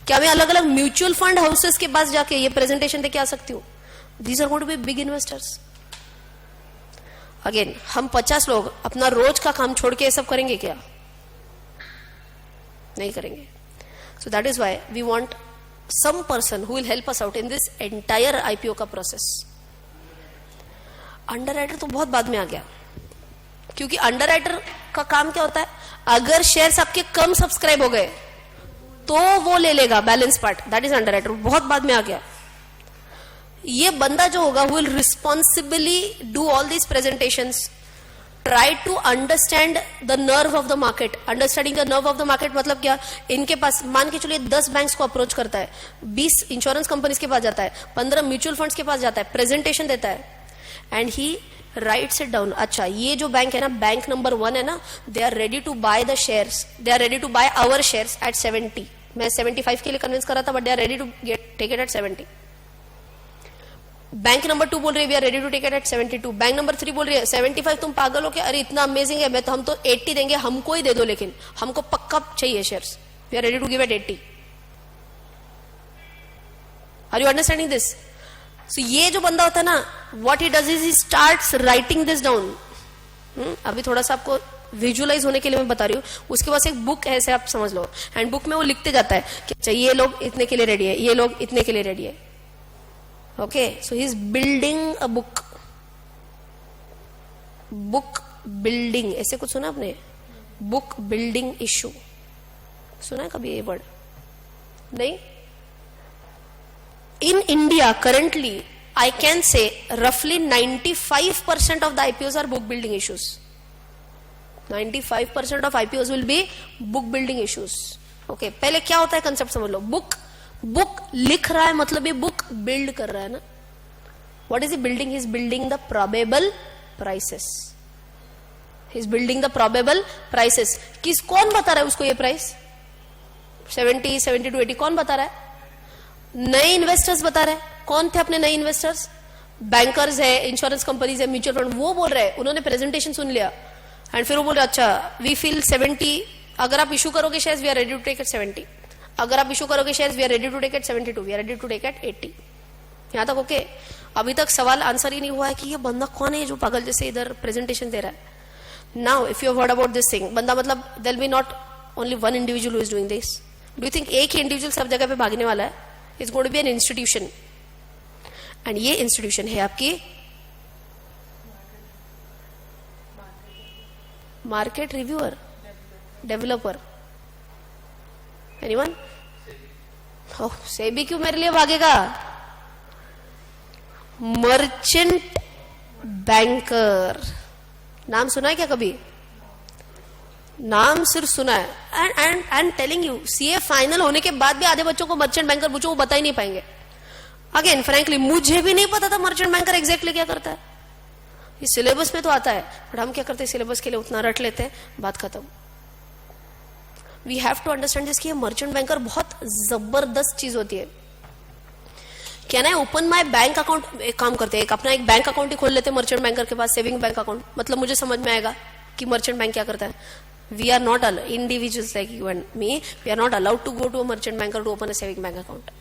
क्या मैं अलग अलग म्यूचुअल फंड हाउसेस के पास जाके ये प्रेजेंटेशन देके आ सकती हूँ? These are going to be big investors. Again, हम 50 लोग अपना रोज का काम छोड़ के ये सब करेंगे क्या? नहीं करेंगे. So that is why we want some person who will help us out in this entire IPO का प्रोसेस. अंडरराइटर तो बहुत बाद में आ गया, क्योंकि अंडरराइटर का काम क्या होता है, अगर शेयर्स आपके कम सब्सक्राइब हो गए तो वो ले लेगा balance part. That is underwriter, बहुत बाद में आ गया. ये बंदा जो होगा who will responsibly do all these presentations, try to understand the nerve of the market. Understanding the nerve of the market मतलब क्या, इनके पास मान के चलिए 10 बैंक्स को अप्रोच करता है, 20 इंश्योरेंस कंपनीज के पास जाता है, 15 म्यूचुअल फंड्स के पास जाता है, प्रेजेंटेशन देता है and he rights it down. अच्छा, ये जो बैंक है ना, बैंक नंबर 1 है ना, they are ready to buy the shares, they are ready to buy our shares at 70. मैं 75 के लिए कन्विंस कर रहा था, but they are ready to take it at 70. Bank number 2 बोल रही है we are ready to take it at 72. Bank number 3 बोल रही है 75 तुम पागल हो क्या, अरे इतना अमेजिंग है, मैं तो हम तो 80 देंगे, हमको ही दे दो, लेकिन हमको पक्का चाहिए shares, we are ready to give at 80. Are you understanding this? So ये जो बंदा होता है ना, what he does is he starts writing this down. अभी थोड़ा सा आपको विजुअलाइज होने के लिए मैं बता रही हूँ. उसके पास एक बुक है, ऐसे आप समझ लो, एंड बुक में वो लिखते जाता है कि अच्छा ये लोग इतने के लिए रेडी है, ये लोग इतने के लिए रेडी है. Okay, so he's building a book. Book building, ऐसे कुछ सुना आपने? Book building issue सुना है कभी ये वर्ड? नहीं? In India currently, I can say roughly 95% of the IPOs are book building issues. 95% of IPOs will be book building issues. Okay, पहले क्या होता है कंसेप्ट समझ लो. बुक लिख रहा है मतलब ये बुक बिल्ड कर रहा है ना. What is he building? He is building the probable prices. He is building the probable prices. कौन बता रहा है उसको ये प्राइस 70, 70 to 80? कौन बता रहा है? नए इन्वेस्टर्स बता रहे हैं. कौन थे अपने नए इन्वेस्टर्स? बैंकर्स है, इंश्योरेंस कंपनीज है, म्यूचुअल फंड. वो बोल रहे हैं, उन्होंने प्रेजेंटेशन सुन लिया एंड फिर वो बोल रहे अच्छा वी फील 70 अगर आप इशू करोगे shares we are ready to take at 70, अगर आप इशू करोगे shares we are ready to take at 72, we are ready to take at 80. यहां तक ओके? अभी तक सवाल आंसर ही नहीं हुआ है कि ये बंदा कौन है जो पागल जैसे इधर प्रेजेंटेशन दे रहा है. Now if you heard about this thing, बंदा मतलब there will be not only one individual who is doing this. Do you think एक ही इंडिविजुअल सब जगह पे भागने वाला है? It's going to be an institution, and ये इंस्टीट्यूशन है आपकी market reviewer, developer. Anyone? Oh, SEBI क्यों मेरे लिए भागेगा? मर्चेंट बैंकर नाम सुना है क्या कभी? नाम सिर्फ सुना है. And telling you, CA final होने के बाद भी आधे बच्चों को मर्चेंट बैंकर पूछो वो बता ही नहीं पाएंगे. अगेन फ्रैंकली मुझे भी नहीं पता था मर्चेंट बैंकर एग्जैक्टली क्या करता है. ये सिलेबस में तो आता है, बट हम क्या करते हैं सिलेबस के लिए उतना रट लेते हैं, बात खत्म. We have to understand this कि ये मर्चेंट बैंकर बहुत जबरदस्त चीज होती है. Can I open my bank account? एक काम करते हैं, अपना एक बैंक अकाउंट ही खोल लेते हैं मर्चेंट बैंकर के पास, सेविंग बैंक अकाउंट. मतलब मुझे समझ में आएगा कि मर्चेंट बैंक क्या करता है. We are not individuals like you and me, we are not allowed to go to a merchant banker to open a saving bank account.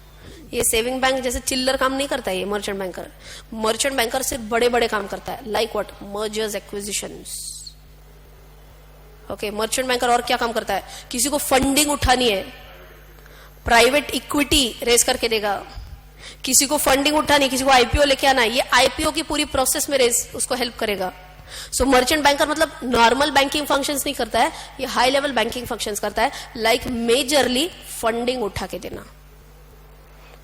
ये सेविंग बैंक जैसे चिल्लर काम नहीं करता है ये मर्चेंट बैंकर. मर्चेंट बैंकर सिर्फ बड़े बड़े काम करता है, like what? Mergers, acquisitions. Okay, merchant banker और क्या काम करता है? किसी को फंडिंग उठानी है, प्राइवेट इक्विटी रेज करके देगा. किसी को फंडिंग उठानी, किसी को आईपीओ लेके आना है, ये आईपीओ की पूरी प्रोसेस में रेज उसको हेल्प करेगा. सो मर्चेंट बैंकर मतलब नॉर्मल बैंकिंग फंक्शंस नहीं करता है, ये हाई लेवल बैंकिंग फंक्शंस करता है, लाइक मेजरली फंडिंग उठा के देना.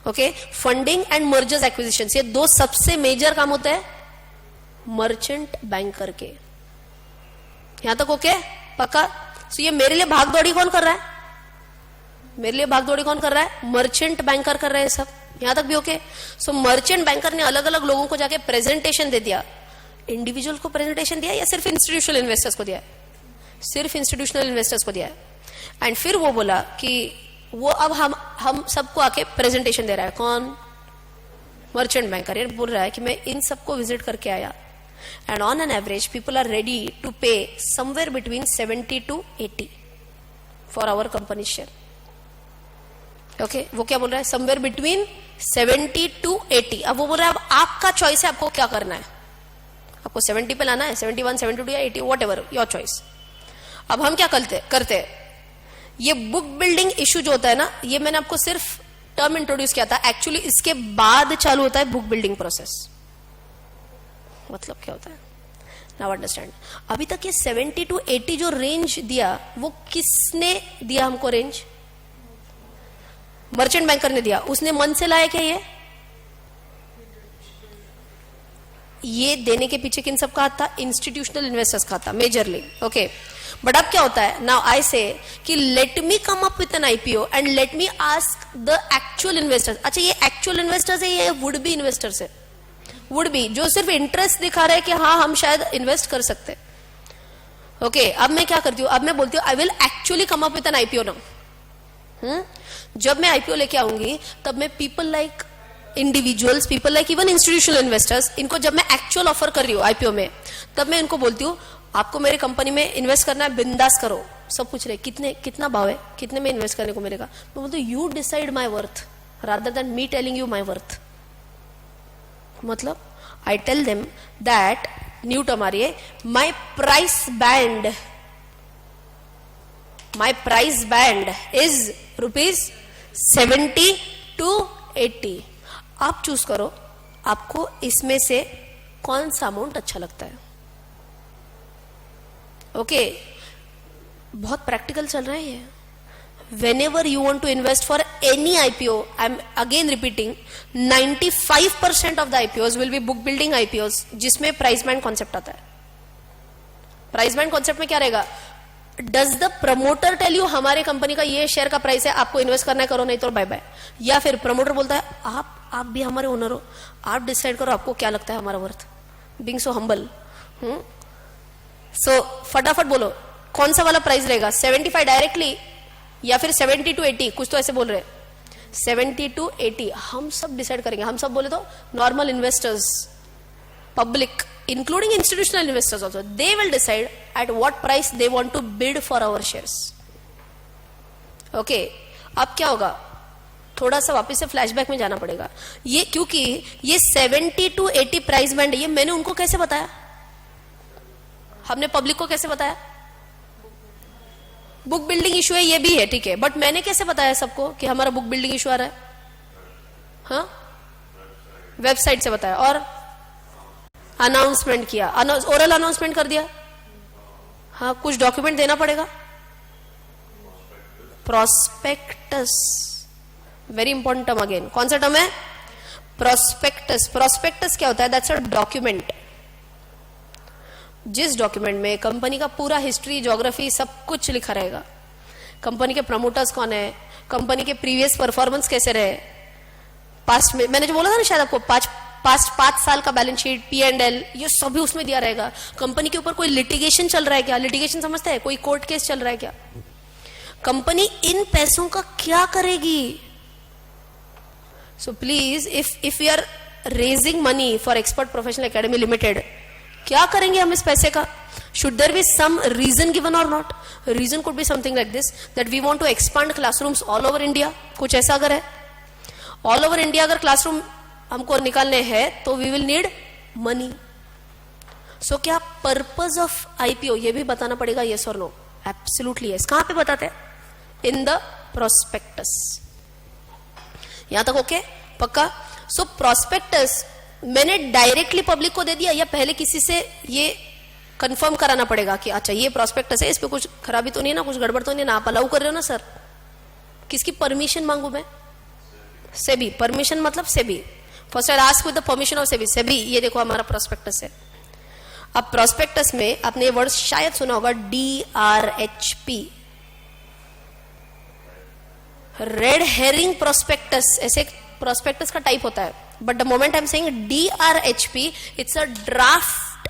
Okay, funding and mergers acquisition, ये दो सबसे मेजर काम होते हैं मर्चेंट बैंकर के. यहां तक ओके? पक्का? सो ये मेरे लिए भागदौड़ी कौन कर रहा है? मेरे लिए भागदौड़ी कौन कर रहा है? मर्चेंट बैंकर कर रहे हैं सब. यहां तक भी ओके? सो मर्चेंट बैंकर ने अलग अलग लोगों को जाके प्रेजेंटेशन दे दिया. इंडिविजुअल को प्रेजेंटेशन दिया या सिर्फ इंस्टीट्यूशनल इन्वेस्टर्स को दिया? सिर्फ इंस्टीट्यूशनल इन्वेस्टर्स को दिया. एंड फिर वो बोला कि वो अब हम सबको आके प्रेजेंटेशन दे रहा है. कौन? Merchant banker. ये बोल रहा है कि मैं इन सबको विजिट करके आया, and on an average people are ready to pay somewhere between 70 to 80 for our company share. Okay, वो क्या बोल रहा है? Somewhere between 70 to 80. अब वो बोल रहा है अब आपका चॉइस है, आपको क्या करना है. आपको 70 पे लाना है, 71, 72 या 80, वॉट एवर योर चॉइस. अब हम क्या करते हैं, ये बुक बिल्डिंग इशू जो होता है ना, ये मैंने आपको सिर्फ टर्म इंट्रोड्यूस किया था. एक्चुअली इसके बाद चालू होता है बुक बिल्डिंग प्रोसेस. मतलब क्या होता है? Now understand. अभी तक ये 70 to 80 जो रेंज दिया, वो किसने दिया हमको रेंज? मर्चेंट बैंकर ने दिया. उसने मन से लाया क्या ये देने के पीछे किन सब का हाथ था? इंस्टीट्यूशनल इन्वेस्टर्स का था मेजरली. ओके, बट अब क्या होता है? नाउ आई से कि let me come up with an IPO and let me ask the actual investors. अच्छा, ये एक्चुअल इन्वेस्टर्स है, ये वुड बी इन्वेस्टर्स है? वुड बी जो सिर्फ इंटरेस्ट दिखा रहे हैं कि हाँ हम शायद इन्वेस्ट कर सकते. ओके, अब मैं क्या करती हूँ? अब मैं बोलती हूँ I will actually come up with an IPO now. जब मैं आईपीओ लेके आऊंगी तब मैं people like individuals, people like even institutional investors, इनको जब मैं एक्चुअल ऑफर कर रही हूँ आईपीओ में, तब मैं इनको बोलती हूँ आपको मेरे कंपनी में इन्वेस्ट करना है, बिंदास करो. सब पूछ रहे कितना भाव है, कितने में इन्वेस्ट करने को मिलेगा. मैं बोलती हूँ you decide my worth rather than me telling you my worth. मतलब I tell them that new term आ रही है, my price band is ₹70 to 80. आप चूज करो आपको इसमें से कौन सा अमाउंट अच्छा लगता है. ओके, बहुत प्रैक्टिकल चल रहा है ये. whenever you want to invest for any IPO, I'm again repeating, 95% of the IPOs will be book building IPOs जिसमें प्राइस बैंड कॉन्सेप्ट आता है. प्राइस बैंड कॉन्सेप्ट में क्या रहेगा? Does the promoter tell you हमारे कंपनी का ये share का प्राइस है, आपको इन्वेस्ट करना है करो, नहीं तो बाय बाय. या फिर प्रमोटर बोलता है आप भी हमारे ओनर हो, आप डिसाइड करो आपको क्या लगता है हमारा worth. Being so humble. So फटाफट बोलो कौन सा वाला प्राइस रहेगा? 75 डायरेक्टली या फिर 70 to 80? कुछ तो ऐसे बोल रहे हैं. 70 to 80 हम सब डिसाइड करेंगे. हम सब बोले तो normal investors, public, including institutional investors also, they will decide at what price they want to bid for our shares. Okay अब क्या होगा, थोड़ा सा वापस से फ्लैशबैक में जाना पड़ेगा। ये क्योंकि ये 70 to 80 प्राइस बैंड है, ये मैंने उनको कैसे बताया, हमने पब्लिक को कैसे बताया, बुक बिल्डिंग इशू है ये भी है, ठीक है, बट मैंने कैसे बताया सबको कि हमारा बुक बिल्डिंग इशू आ रहा है? हाँ, वेबसाइट से बताया और अनाउंसमेंट किया, ओरल अनाउंसमेंट कर दिया। हाँ, कुछ डॉक्यूमेंट देना पड़ेगा, prospectus, very important term again, कौन सा टर्म है? प्रोस्पेक्टस। प्रोस्पेक्टस क्या होता है? दैट्स अ डॉक्यूमेंट, जिस डॉक्यूमेंट में कंपनी का पूरा हिस्ट्री, ज्योग्राफी सब कुछ लिखा रहेगा। कंपनी के प्रमोटर्स कौन है, कंपनी के प्रीवियस परफॉर्मेंस कैसे रहे, पास्ट में मैंने जो बोला था ना शायद आपको, पास्ट 5 साल का बैलेंस शीट, P&L, ये सभी उसमें दिया रहेगा। कंपनी के ऊपर कोई लिटिगेशन चल रहा है क्या, लिटिगेशन समझते हैं, कोई कोर्ट केस चल रहा है क्या, कंपनी इन पैसों का क्या करेगी? So please if we are raising money for expert professional academy limited, क्या करेंगे हम इस पैसे का? Should there be some reason given और not? Reason could be something like this, that we want to expand classrooms all over India, कुछ ऐसा अगर है, ऑल ओवर इंडिया अगर क्लासरूम हमको निकालने हैं तो we will need money. So क्या पर्पस ऑफ आईपीओ ये भी बताना पड़ेगा, यस और नो? Absolutely yes. कहां पे बताते हैं? इन द प्रोस्पेक्टस। यहां तक ओके, पक्का? सो प्रोस्पेक्टस मैंने डायरेक्टली पब्लिक को दे दिया या पहले किसी से ये कंफर्म कराना पड़ेगा कि अच्छा ये प्रोस्पेक्टस है, इस पे कुछ खराबी तो नहीं है ना, कुछ गड़बड़ तो नहीं है ना, आप अलाउ कर रहे हो ना सर? किसकी परमिशन मांगू मैं? सेबी। परमिशन मतलब SEBI, first I ask with the permission of SEBI. SEBI ये देखो हमारा प्रोस्पेक्टस है। अब प्रोस्पेक्टस में आपने वर्ड शायद सुना होगा, DRHP, रेड हेरिंग प्रोस्पेक्टस, ऐसे प्रोस्पेक्टस का टाइप होता है, but the moment I am saying DRHP, it's a draft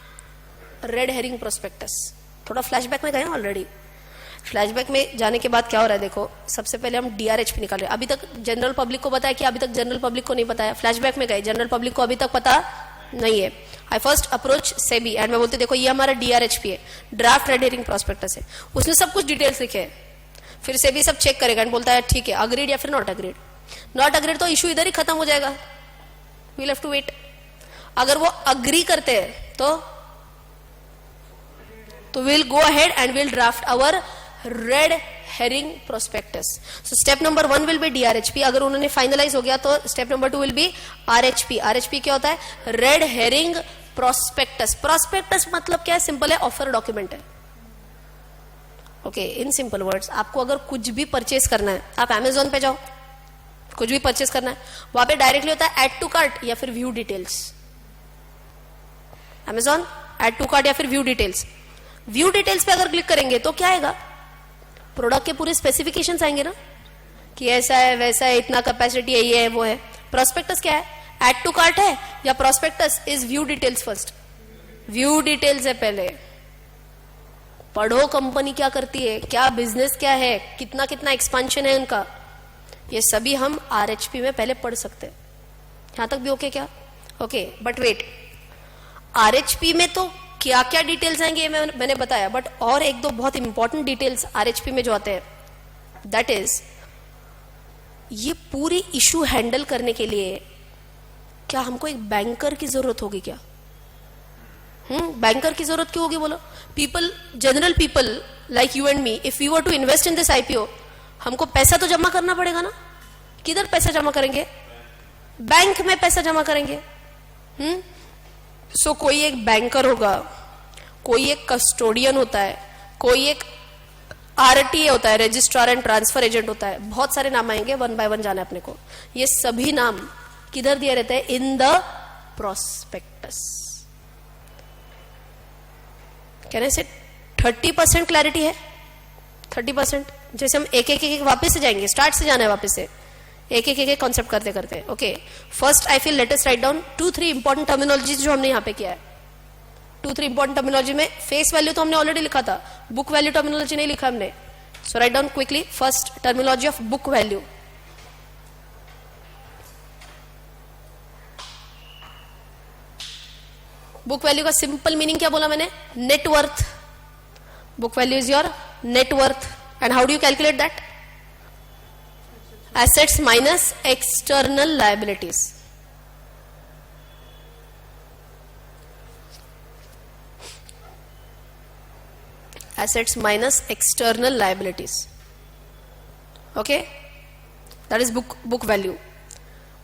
red herring prospectus. थोड़ा फ्लैशबैक में गए ऑलरेडी, फ्लैशबैक में जाने के बाद क्या हो रहा है देखो, सबसे पहले हम DRHP निकाल रहे हैं। अभी तक जनरल पब्लिक को बताया कि अभी तक जनरल पब्लिक को नहीं बताया, फ्लैशबैक में गए, जनरल पब्लिक को अभी तक पता नहीं है। आई फर्स्ट अप्रोच सेबी एंड मैं बोलते देखो ये हमारा DRHP है, ड्राफ्ट रेड हेरिंग प्रोस्पेक्टस है, उसने सब कुछ डिटेल्स लिखे है। फिर सेबी सब चेक करेगा एंड बोलता है ठीक है, अग्रीड या फिर नॉट अग्रीड। नॉट अग्रीड तो इशू इधर ही खत्म हो जाएगा, वील हैव टू वेट। अगर वो अग्री करते हैं तो will go ahead and will draft our red herring prospectus. So step number 1 will be DRHP, अगर उन्होंने फाइनलाइज हो गया तो step number 2 will be RHP। RHP क्या होता है? Red herring prospectus. प्रोस्पेक्टस मतलब क्या है? सिंपल है, ऑफर डॉक्यूमेंट है। ओके, इन सिंपल वर्ड्स, आपको अगर कुछ भी परचेस करना है, आप Amazon पे जाओ, कुछ भी परचेस करना है, वहां पे डायरेक्टली होता है ऐड टू कार्ट या फिर view details. Amazon add to cart या फिर व्यू डिटेल्स। व्यू डिटेल्स पे अगर क्लिक करेंगे तो क्या आएगा? प्रोडक्ट के पूरे स्पेसिफिकेशंस आएंगे ना, कि ऐसा है वैसा है, इतना कैपेसिटी है, ये है वो है। प्रोस्पेक्टस क्या है? ऐड टू कार्ट है या prospectus is view details? First view details है, पहले पढ़ो कंपनी क्या करती है, क्या बिजनेस क्या है, कितना कितना एक्सपेंशन है उनका, ये सभी हम RHP में पहले पढ़ सकते हैं। यहां तक भी ओके क्या? ओके, बट वेट, RHP में तो क्या क्या डिटेल्स आएंगे ये मैंने बताया, बट और एक दो बहुत इंपॉर्टेंट डिटेल्स RHP में जो आते हैं, दैट इज ये पूरी इशू हैंडल करने के लिए क्या हमको एक बैंकर की जरूरत होगी क्या? बैंकर की जरूरत क्यों होगी बोलो? People, general people like you and me, if we were to invest in this IPO, हमको पैसा तो जमा करना पड़ेगा ना। किधर पैसा जमा करेंगे? बैंक में पैसा जमा करेंगे। सो कोई एक बैंकर होगा, कोई एक कस्टोडियन होता है, कोई एक RTA होता है, रजिस्ट्रार एंड ट्रांसफर एजेंट होता है, बहुत सारे नाम आएंगे, 1 बाय 1 जाना है अपने को। ये सभी नाम किधर दिए रहते हैं? इन द प्रोस्पेक्टस। कहने से 30% क्लैरिटी है, 30%। जैसे हम एक वापस से जाएंगे, स्टार्ट से जाना है वापस से, एक कॉन्सेप्ट करते करते। Okay, first I feel let us write down 2-3 important terminologies जो हमने यहाँ पे किया है। 2-3 इंपॉर्टेंट टर्मिनोलॉजी में फेस वैल्यू तो हमने ऑलरेडी लिखा था, बुक वैल्यू टर्मिनोलॉजी नहीं लिखा हमने। So write down quickly, first terminology of book value. Book value का सिंपल मीनिंग क्या बोला मैंने? Net worth. Book value is your net worth. And how do you calculate that? Assets minus external liabilities. Assets minus external liabilities. Okay, that is book value.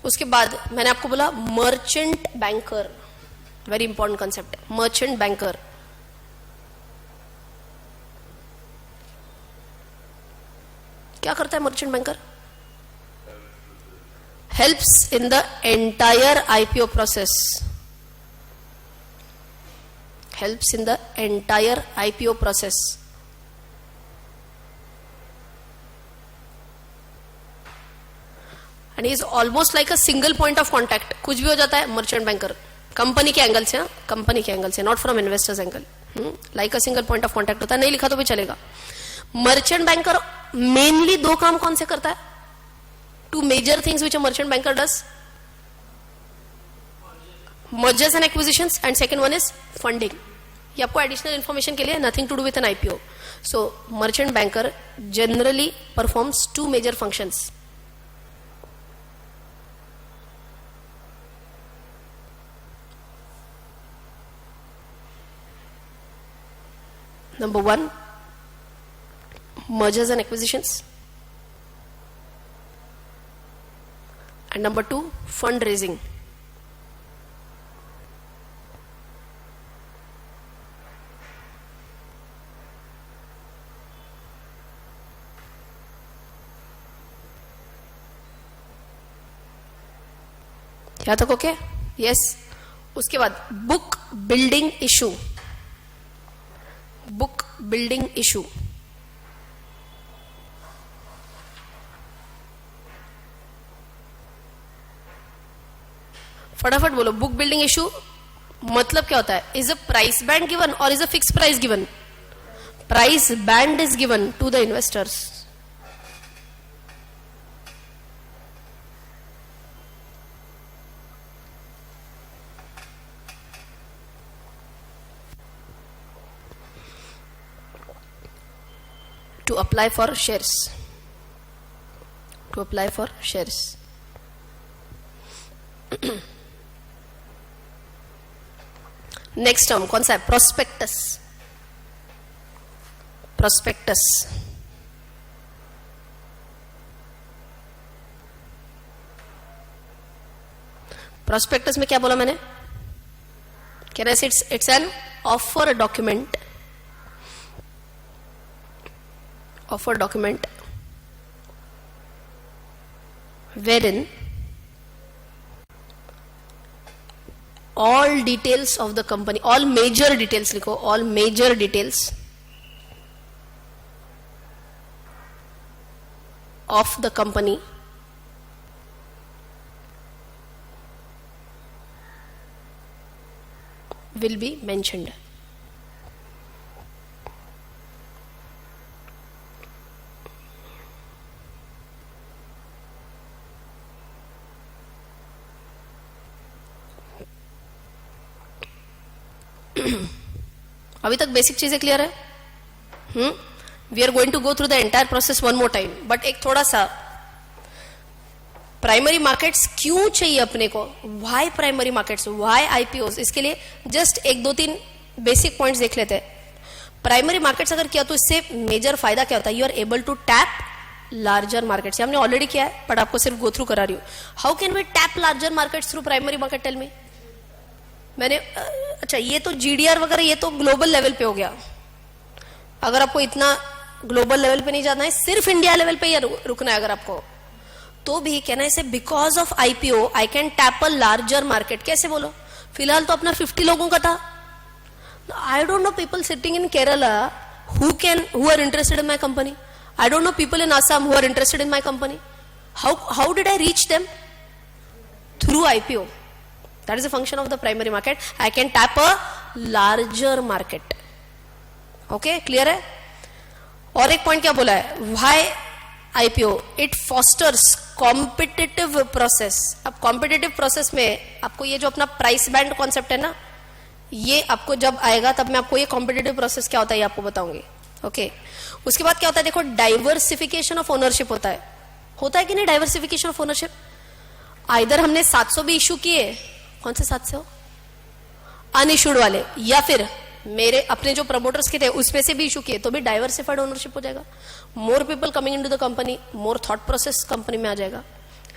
उसके बाद मैंने आपको बोला merchant banker, very important concept. Merchant banker क्या करता है? Merchant banker helps in the entire IPO process. helps in the entire IPO process. And he is almost like a single point of contact. कुछ भी हो जाता है merchant banker company के angle से, कंपनी के एंगल से, not from investors angle. Like a single point of contact होता है. नहीं लिखा तो भी चलेगा. मर्चेंट बैंकर मेनली दो काम कौन से करता है? Two major things which a merchant banker does: mergers and acquisitions, and second one is funding. ये आपको एडिशनल इन्फॉर्मेशन के लिए, nothing to do with an IPO. So merchant banker generally performs two major functions. Number 1, mergers and acquisitions, and number 2, fundraising. यहाँ तक okay? Yes. उसके बाद book building issue. Book building issue फटाफट बोलो. Book building issue मतलब क्या होता है? Is a price band given और is a fix price given? Price band is given to the investors. To apply for shares. To apply for shares. Next term कौन सा है? Prospectus. Prospectus. Prospectus में क्या बोला मैंने? Can I say it's an offer document. Offer document wherein all details of the company, all major details लिखो, all major details of the company will be mentioned. अभी तक बेसिक चीजें clear है? We are going to go through the entire process one more time. But एक थोड़ा सा primary markets क्यों चाहिए अपने को? Why primary markets, why IPOs? इसके लिए जस्ट एक दो तीन बेसिक पॉइंट्स देख लेते हैं. प्राइमरी मार्केट्स अगर किया तो इससे मेजर फायदा क्या होता है? You are able to tap larger markets. हमने ऑलरेडी किया है बट आपको सिर्फ गो थ्रू करा रही हूँ. How can we tap larger markets through primary market? Tell me. मैंने अच्छा ये तो जीडीआर वगैरह ये तो ग्लोबल लेवल पे हो गया. अगर आपको इतना ग्लोबल लेवल पे नहीं जाना है, सिर्फ इंडिया लेवल पे ही रुकना है अगर आपको, तो भी can I say because of IPO I can tap a larger market. कैसे बोलो? फिलहाल तो अपना 50 लोगों का था. I don't know people sitting in Kerala who are interested in my company. I don't know people in Assam who are interested in my company. How did I reach them? Through IPO. That is a function of the primary market. I can tap a larger market. Okay, clear है? और एक point क्या बोला है? Why IPO? It fosters competitive process. अब competitive process में आपको ये जो अपना प्राइस बैंड कॉन्सेप्ट है ना, ये आपको जब आएगा तब मैं आपको ये competitive process क्या होता है ये आपको बताऊंगी. ओके, उसके बाद क्या होता है? देखो, डाइवर्सिफिकेशन ऑफ ओनरशिप होता है. होता है कि नहीं डाइवर्सिफिकेशन ऑफ ओनरशिप? आइदर हमने 700 भी इशू किए, कौन से 700 अनइशूड वाले, या फिर मेरे अपने जो प्रमोटर्स के थे उसमें से भी इशू किए, तो भी डाइवर्सिफाइड ओनरशिप हो जाएगा. More people coming into the company, more thought process company में आ जाएगा,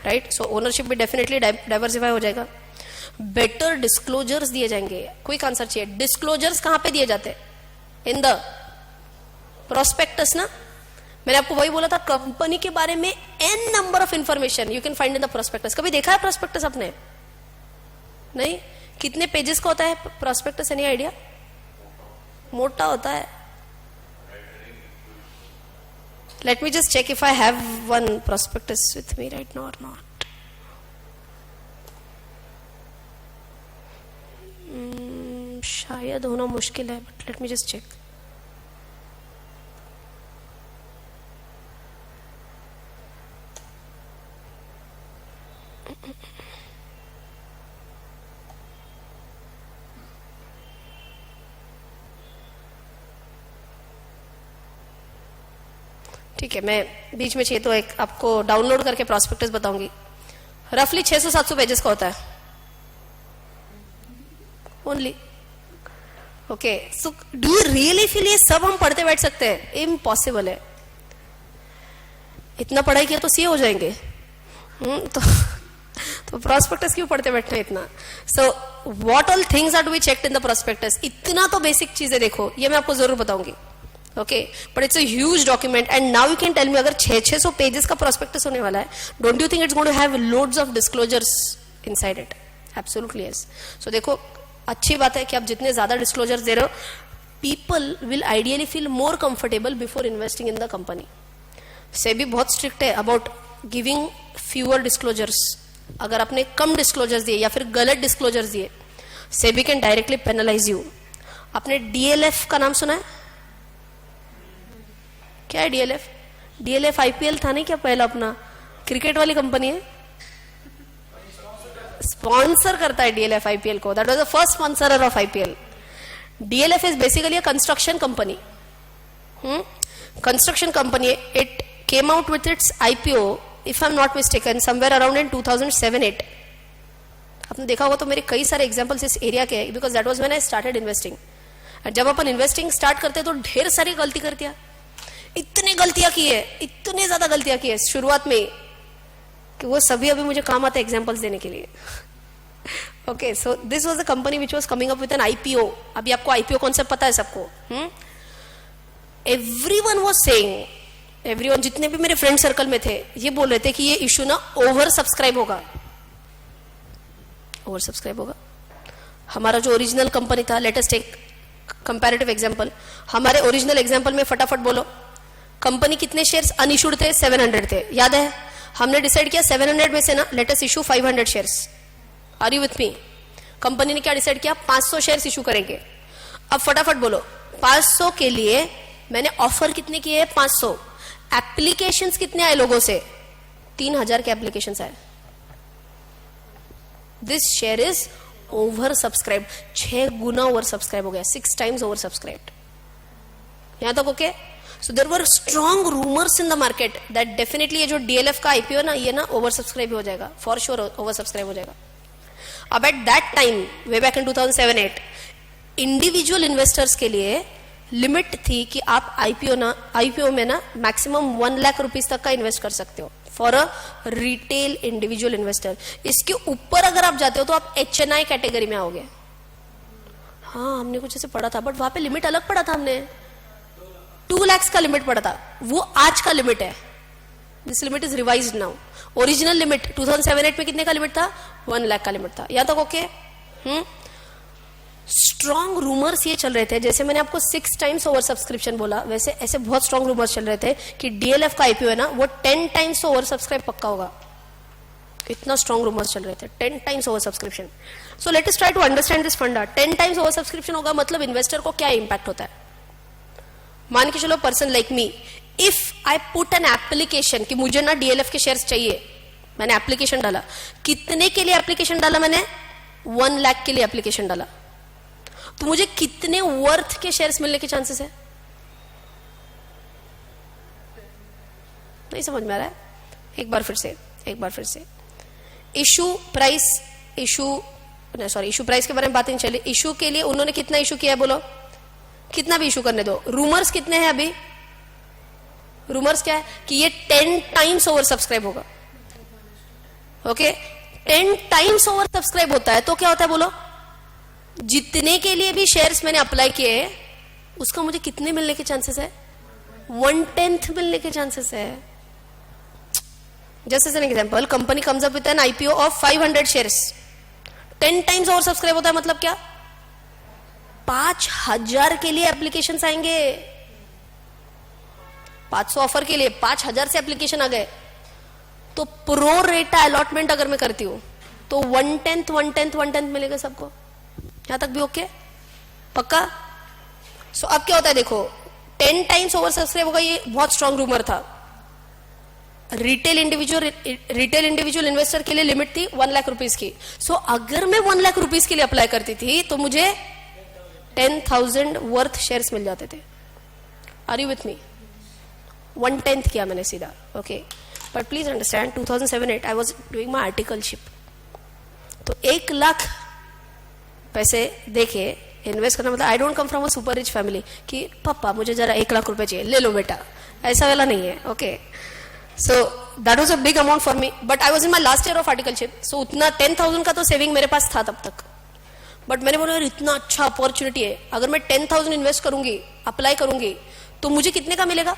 राइट? सो ओनरशिप भी डेफिनेटली डाइवर्सिफाई हो जाएगा. बेटर डिस्क्लोजर्स दिए जाएंगे. क्विक आंसर चाहिए. डिस्क्लोजर्स कहां पे दिए जाते हैं? इन द प्रोस्पेक्टस ना. मैंने आपको वही बोला था, कंपनी के बारे में an number of information you can find in the prospectus. कभी देखा है प्रोस्पेक्टस आपने? नहीं. कितने पेजेस का होता है प्रोस्पेक्टस? Any idea? मोटा होता है. Let me just check if I have one prospectus with me right now और नॉट. शायद होना मुश्किल है, but let me just check. ठीक है, मैं बीच में चाहिए तो एक आपको डाउनलोड करके प्रोस्पेक्टस बताऊंगी. रफली 600-700 पेजेस का होता है only. Okay, so do you really feel ये सब हम पढ़ते बैठ सकते हैं? इम्पॉसिबल है. इतना पढ़ाई किया तो सीए हो जाएंगे. तो प्रोस्पेक्टस क्यों पढ़ते बैठना इतना? So what all things are to be checked in the prospectus. इतना तो बेसिक चीजें देखो, ये मैं आपको जरूर बताऊंगी. Okay, but it's a huge document and now you can tell me, अगर 600 पेजेस का प्रोस्पेक्टस होने वाला है, don't you think it's going to have loads of disclosures inside it? Absolutely yes. So देखो, अच्छी बात है कि आप जितने ज्यादा डिस्क्लोजर्स दे रहे हो, people will ideally feel more comfortable before investing in the company. SEBI बहुत स्ट्रिक्ट है अबाउट गिविंग फ्यूअर डिस्क्लोजर्स. अगर आपने कम डिस्क्लोजर्स दिए या फिर गलत डिस्क्लोजर्स दिए, SEBI can directly penalise you. आपने डीएलएफ का नाम सुना है? क्या है डीएलएफ? डीएलएफ आईपीएल था नहीं क्या पहला अपना? क्रिकेट वाली कंपनी है, स्पॉन्सर करता है डीएलएफ आईपीएल को. That was the first sponsorer of IPL. DLF is basically a construction company. Construction company. It came out with its IPO, if I am not mistaken, somewhere around in 2007-8. आपने देखा होगा तो मेरे कई सारे examples इस area के हैं, because that was when I started investing. जब अपन इन्वेस्टिंग स्टार्ट करते हैं तो ढेर सारी गलती करती है. इतनी गलतियां की है, इतनी ज्यादा गलतियां की है शुरुआत में कि वो सभी अभी मुझे काम आते हैं एग्जांपल्स देने के लिए. Okay, so this was the company which was coming up with an IPO. अभी आपको आईपीओ कॉन्सेप्ट पता है सबको? एवरीवन वाज सेइंग, एवरीवन, जितने भी मेरे फ्रेंड सर्कल में थे, ये बोल रहे थे कि ये इशू ना ओवर सब्सक्राइब होगा. ओवर सब्सक्राइब होगा. हमारा जो ओरिजिनल कंपनी था, let us take comparative example. हमारे ओरिजिनल एग्जांपल में फटाफट बोलो, कंपनी कितने शेयर्स अनइशूड थे? 700 थे, याद है? हमने डिसाइड किया 700 में से ना let us issue 500 shares. Are you with me? Company ने क्या डिसाइड किया? 500 शेयर्स इशू करेंगे. अब फटाफट बोलो, 500 के लिए मैंने ऑफर कितने किए? 500. एप्लीकेशंस कितने आए लोगों से? 3000 के एप्लीकेशंस आए. This share is over subscribe. 6 गुना ओवर सब्सक्राइब हो गया, 6 टाइम्स ओवर सब्सक्राइब्ड. यहां तक okay? So there were strong rumours in the market that definitely ये जो डीएलएफ का आईपीओ ना, ये ना ओवर सब्सक्राइब हो जाएगा, फॉर श्योर ओवर सब्सक्राइब हो जाएगा. अब at that time, way back in 2007-8, individual investors के लिए लिमिट थी कि आप आईपीओ में ना मैक्सिमम 1 लाख रुपीज तक का इन्वेस्ट कर सकते हो for a retail individual investor. इसके ऊपर अगर आप जाते हो तो आप एचएनआई कैटेगरी में आओगे. हाँ, हमने कुछ ऐसे पढ़ा था, बट वहां पे लिमिट अलग पढ़ा था. हमने 2 लाख का लिमिट पड़ा था, वो आज का लिमिट है. This limit is revised now. Original limit 2007-8 में कितने का लिमिट था? 1 लाख का लिमिट था. यहां तक ओके? स्ट्रॉन्ग रूमर्स ये चल रहे थे, जैसे मैंने आपको 6 टाइम्स ओवर सब्सक्रिप्शन बोला, वैसे ऐसे बहुत स्ट्रॉन्ग रूमर्स चल रहे थे कि डीएलएफ का आईपीओ है ना, वो 10 टाइम्स ओवर सब्सक्राइब पक्का होगा. इतना स्ट्रॉन्ग रूमर्स चल रहे थे, 10 times over subscription. So let us try to understand this funda. 10 times over subscription होगा मतलब इन्वेस्टर को क्या इंपैक्ट होता है? मान के चलो, person like me, if I put an application कि मुझे ना डीएलएफ के शेयर्स चाहिए, मैंने एप्लीकेशन डाला. कितने के लिए एप्लीकेशन डाला मैंने? 1 लाख के लिए एप्लीकेशन डाला. तो मुझे कितने वर्थ के शेयर्स मिलने के चांसेस है? नहीं समझ में आ रहा है? एक बार फिर से इशू प्राइस के बारे में बात नहीं चली। इशू के लिए उन्होंने कितना इशू किया है बोलो, कितना भी इशू करने दो। रूमर्स कितने हैं अभी? रूमर्स क्या है कि ये 10 टाइम्स ओवर सब्सक्राइब होगा। ओके 10 टाइम्स ओवर सब्सक्राइब होता है तो क्या होता है बोलो, जितने के लिए भी शेयर्स मैंने अप्लाई किए उसका मुझे कितने मिलने के चांसेस है? 1/10 मिलने के चांसेस है। Just as an example, company comes up with an IPO of 500 shares, 10 times over subscribe होता है, मतलब क्या 5000 के लिए एप्लीकेशंस आएंगे। 500 ऑफर के लिए 5000 से एप्लीकेशन आ गए, तो प्रो रेटा अलॉटमेंट अगर मैं करती हूं तो 1/10 मिलेगा सबको। यहां तक भी ओके? पक्का? सो अब क्या होता है देखो, 10 टाइम्स ओवर सब्सक्राइब होगा, ये बहुत स्ट्रॉन्ग रूमर था। रिटेल इंडिविजुअल इन्वेस्टर के लिए लिमिट थी 1 लाख रुपीज की। सो अगर मैं 1 लाख रुपीज के लिए अप्लाई करती थी तो मुझे 10,000 वर्थ शेयर्स मिल जाते थे। आर यू विथ मी? 1/10 किया मैंने सीधा। Okay but please understand 2007-8 I was doing my articleship. तो 1 लाख पैसे देके इन्वेस्ट करना मतलब, I don't come from a super rich family कि पापा मुझे जरा 1 लाख रुपए चाहिए, ले लो बेटा, ऐसा वाला नहीं है। Okay so that was a big amount for me, but I was in my last year of articleship. So उतना 10,000 का तो सेविंग मेरे पास था तब तक। बट मैंने बोला यार इतना अच्छा अपॉर्चुनिटी है, अगर मैं 10,000 इन्वेस्ट करूंगी, अप्लाई करूंगी, तो मुझे कितने का मिलेगा?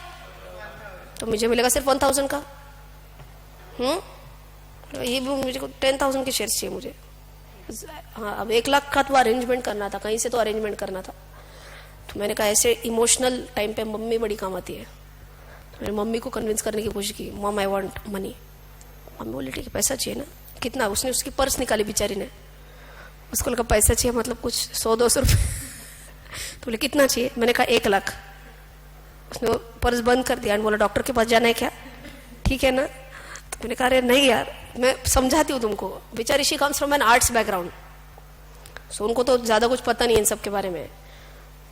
तो मुझे मिलेगा सिर्फ 1,000 का। ये भी मुझे 10,000 के शेयर्स चाहिए मुझे। हाँ अब 1 लाख का तो अरेंजमेंट करना था, कहीं से तो अरेंजमेंट करना था। तो मैंने कहा ऐसे इमोशनल टाइम पे मम्मी बड़ी काम आती है। तो मैंने मम्मी को कन्विंस करने की कोशिश की, mom I want money. Mummy बोली ठीक है पैसा चाहिए ना, कितना? उसने उसकी पर्स निकाली बेचारी ने, उसको लगा पैसा चाहिए मतलब कुछ 100-200 रुपये। तो बोले कितना चाहिए? मैंने कहा 1 लाख। उसने वो पर्स बंद कर दिया और बोला डॉक्टर के पास जाना है क्या? ठीक है ना? तो मैंने कहा अरे नहीं यार, मैं समझाती हूँ तुमको। बेचारी she comes from an arts background, so उनको तो ज्यादा कुछ पता नहीं इन सब के बारे में।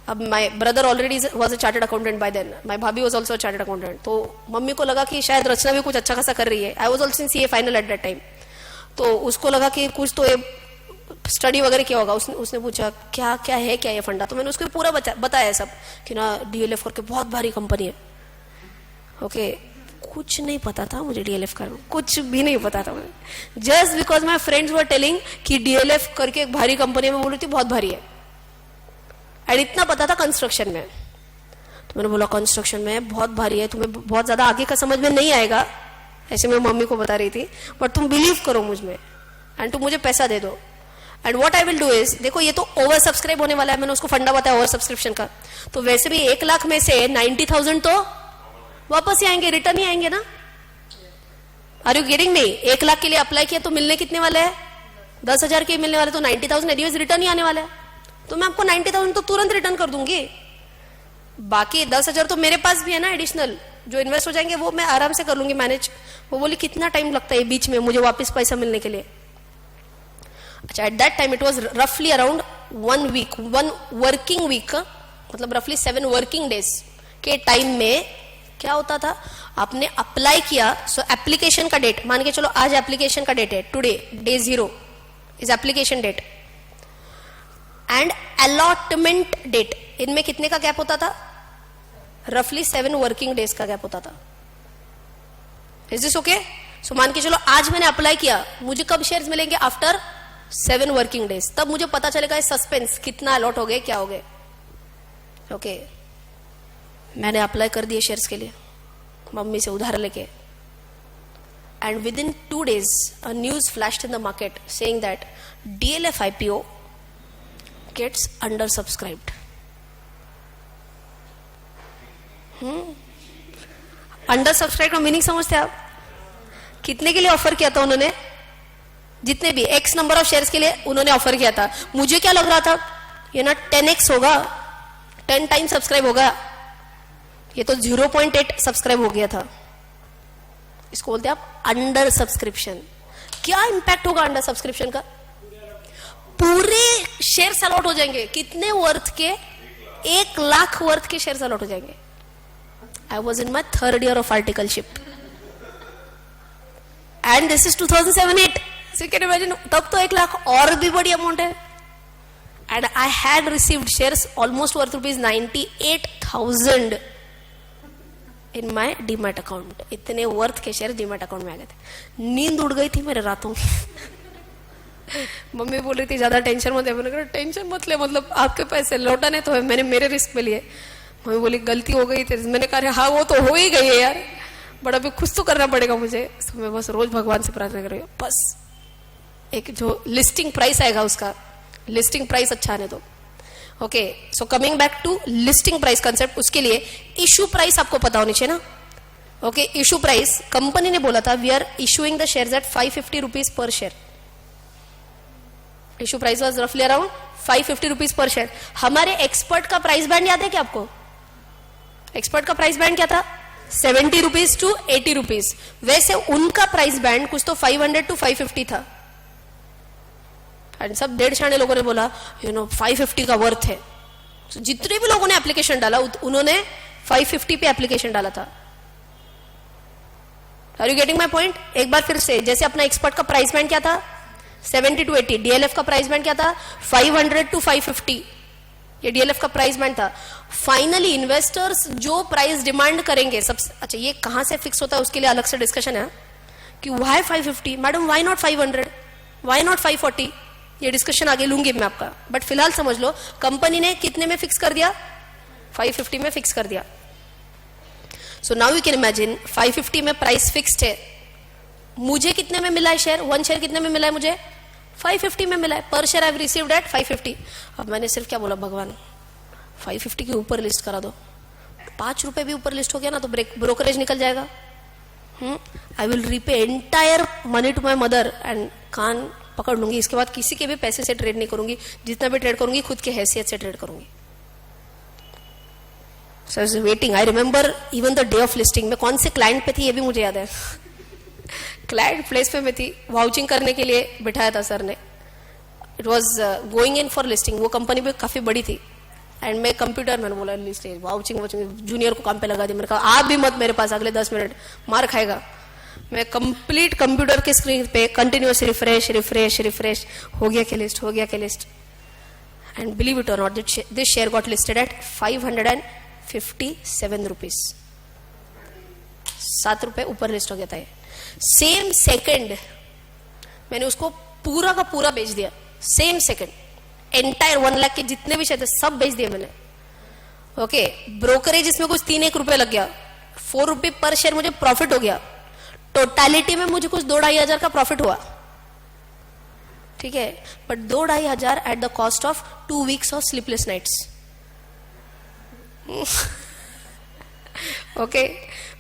अब my brother already was a chartered accountant by then, my भाभी वॉज ऑल्सो चार्टर्ड अकाउंटेंट। तो मम्मी को लगा कि शायद रचना भी कुछ अच्छा खासा कर रही है। I was also in CA final at that time. तो उसको लगा कि कुछ तो ये स्टडी वगैरह किया होगा। उसने पूछा क्या क्या है, क्या ये फंडा? तो मैंने उसको पूरा बताया सब कि ना डीएलएफ करके बहुत भारी कंपनी है। ओके कुछ नहीं पता था मुझे डीएलएफ का, कुछ भी नहीं पता था मुझे। Just because my friends were telling कि डीएलएफ करके एक भारी कंपनी में, बोली थी बहुत भारी है। एंड इतना पता था कंस्ट्रक्शन में। तो मैंने बोला कंस्ट्रक्शन में बहुत भारी है, तुम्हें बहुत ज्यादा आगे का समझ में नहीं आएगा, ऐसे मैं मम्मी को बता रही थी, बट तुम बिलीव करो मुझ में एंड तुम मुझे पैसा दे दो। And what I will do is, देखो ये तो ओवर सब्सक्राइब होने वाला है, मैंने उसको फंडा बताया ओवर सब्सक्रिप्शन का। तो वैसे भी 1 लाख में से 90,000 तो वापस ही आएंगे, रिटर्न ही आएंगे ना। Are you getting me? 1 lakh के लिए अप्लाई किया तो मिलने कितने वाले हैं? 10,000 के मिलने वाले, तो 90,000 एनीवेज रिटर्न ही आने वाला है। तो मैं आपको 90,000 तो तुरंत रिटर्न कर दूंगी। बाकी 10,000 तो मेरे पास भी है ना एडिशनल, जो इन्वेस्ट हो जाएंगे वो मैं आराम से कर लूंगी मैनेज। वो बोली कितना टाइम लगता है बीच में मुझे वापस पैसा मिलने के लिए? अच्छा at that time it was रफली अराउंड 1 वीक, 1 वर्किंग वीक, मतलब रफली 7 वर्किंग डेज के टाइम में क्या होता था, आपने अप्लाई किया। सो एप्लीकेशन का डेट मान के चलो, आज एप्लीकेशन का डेट है, today day 0 is application date and allotment date, इनमें कितने का गैप होता था? रफली 7 वर्किंग डेज का गैप होता था। Is this okay? सो मान के चलो आज मैंने अप्लाई किया, मुझे कब शेयर्स मिलेंगे? After 7 working days. तब मुझे पता चलेगा सस्पेंस कितना अलॉट हो गए, क्या हो गए। ओके मैंने अप्लाई कर दिए शेयर्स के लिए मम्मी से उधार लेके, and within 2 days a news flashed in the market saying that DLF IPO gets under subscribed. Under subscribe का मीनिंग समझते आप? कितने के लिए ऑफर किया था उन्होंने? जितने भी एक्स नंबर ऑफ शेयर्स के लिए उन्होंने ऑफर किया था। मुझे क्या लग रहा था ये ना 10x होगा, 10 टाइम सब्सक्राइब होगा, ये तो 0.8 सब्सक्राइब हो गया था। इसको बोलते हैं आप अंडर सब्सक्रिप्शन। क्या इंपैक्ट होगा अंडर सब्सक्रिप्शन का? पूरे शेयर्स अलॉट हो जाएंगे। कितने वर्थ के? 1 लाख वर्थ के शेयर्स अलॉट हो जाएंगे। I was in my 3rd year of articleship. And this is 2007-8, so can imagine, तब तो 1 लाख और भी बड़ी अमाउंट है. And I had received shares almost worth ₹98,000 in my demat account. इतने वर्थ के शेयर डीमैट अकाउंट में आ गए थे. नींद उड़ गई थी मेरे रातों की. मम्मी बोल रही थी ज्यादा टेंशन मत ले. मैंने कहा टेंशन मत ले, मतलब आपके पैसे लौटाने तो है, मैंने मेरे रिस्क पे लिए. मम्मी बोली गलती हो गई थी. मैंने कहा हाँ वो तो हो ही गई है यार, बट अभी कुछ तो करना पड़ेगा मुझे. तो मैं बस रोज भगवान से प्रार्थना कर रही हूँ, बस एक जो लिस्टिंग प्राइस आएगा उसका लिस्टिंग प्राइस अच्छा आने दो. Okay, so coming back to listing price concept, उसके लिए इशू प्राइस आपको पता होनी चाहिए ना. ओके, इशू प्राइस कंपनी ने बोला था we are issuing the shares at 550 rupees per share. Issue price was रफली अराउंड 550 रुपीज पर शेयर. हमारे एक्सपर्ट का प्राइस बैंड याद है क्या आपको? एक्सपर्ट का प्राइस बैंड क्या था? 70 रुपीज टू 80 रुपीज. वैसे उनका प्राइस बैंड कुछ तो 500 टू 550 था. एंड सब 150 लोगों ने बोला 550 का वर्थ है. so, जितने भी लोगों ने एप्लीकेशन डाला उन्होंने 550 पे एप्लीकेशन डाला था. Are you getting my point? एक बार फिर से, जैसे अपना एक्सपर्ट का प्राइस बैंड क्या था? 70 टू 80. डीएलएफ का प्राइस बैंड क्या था? 500 टू 550. ये डीएलएफ का प्राइस बैंड था. फाइनली इन्वेस्टर्स जो प्राइस डिमांड करेंगे सब. अच्छा, ये कहां से फिक्स होता है उसके लिए अलग से डिस्कशन है कि why 550 madam, why not 500, why not 540. ये डिस्कशन आगे लूंगी मैं आपका, बट फिलहाल समझ लो कंपनी ने कितने में फिक्स कर दिया? 550 में फिक्स कर दिया. So now you can imagine 550 में प्राइस फिक्स्ड है. मुझे कितने में मिला है शेयर? 1 शेयर कितने में मिला है मुझे? 550 में मिला है. पर शेयर आई रिसीव्ड एट 550. अब मैंने सिर्फ क्या बोला, भगवान 550 के ऊपर लिस्ट करा दो. 5 रुपए भी ऊपर लिस्ट हो गया ना तो ब्रोकरेज निकल जाएगा. I will repay entire money to my mother and कान पकड़ लूंगी. इसके बाद किसी के भी पैसे से ट्रेड नहीं करूंगी. जितना भी ट्रेड करूंगी खुद की हैसियत से ट्रेड करूंगी. So I was waiting. I remember even the day of listing. मैं कौन से क्लाइंट पे थी ये भी मुझे याद है. क्लाइंट प्लेस पे मैं थी, वाउचिंग करने के लिए बिठाया था सर ने. It was going in for listing. वो कंपनी भी काफी बड़ी थी एंड मैं कंप्यूटर, मैंने बोला लिस्ट वाउचिंग जूनियर को काम पे लगा दिया. मैंने कहा आप भी मत मेरे पास, अगले 10 मिनट मार खाएगा. मैं कंप्लीट कंप्यूटर के स्क्रीन पे कंटिन्यूअस रिफ्रेश रिफ्रेश रिफ्रेश. हो गया कि लिस्ट, हो गया कि लिस्ट. एंड बिलीव इट और not, this share got listed eight 557 rupees. 7 रुपए ऊपर लिस्ट हो गया था. सेम सेकंड मैंने उसको पूरा का पूरा बेच दिया. सेम सेकंड एंटायर 1 लाख के जितने भी शेयर थे सब बेच दिए मैंने. ओके, ब्रोकरेज इसमें कुछ 3-1 रुपए लग गया. 4 रुपए पर शेयर मुझे प्रॉफिट हो गया. टोटालिटी में मुझे कुछ 2-2.5 हजार का प्रॉफिट हुआ. ठीक है, बट 2-2.5 हजार at the cost of 2 weeks of sleepless nights. Okay,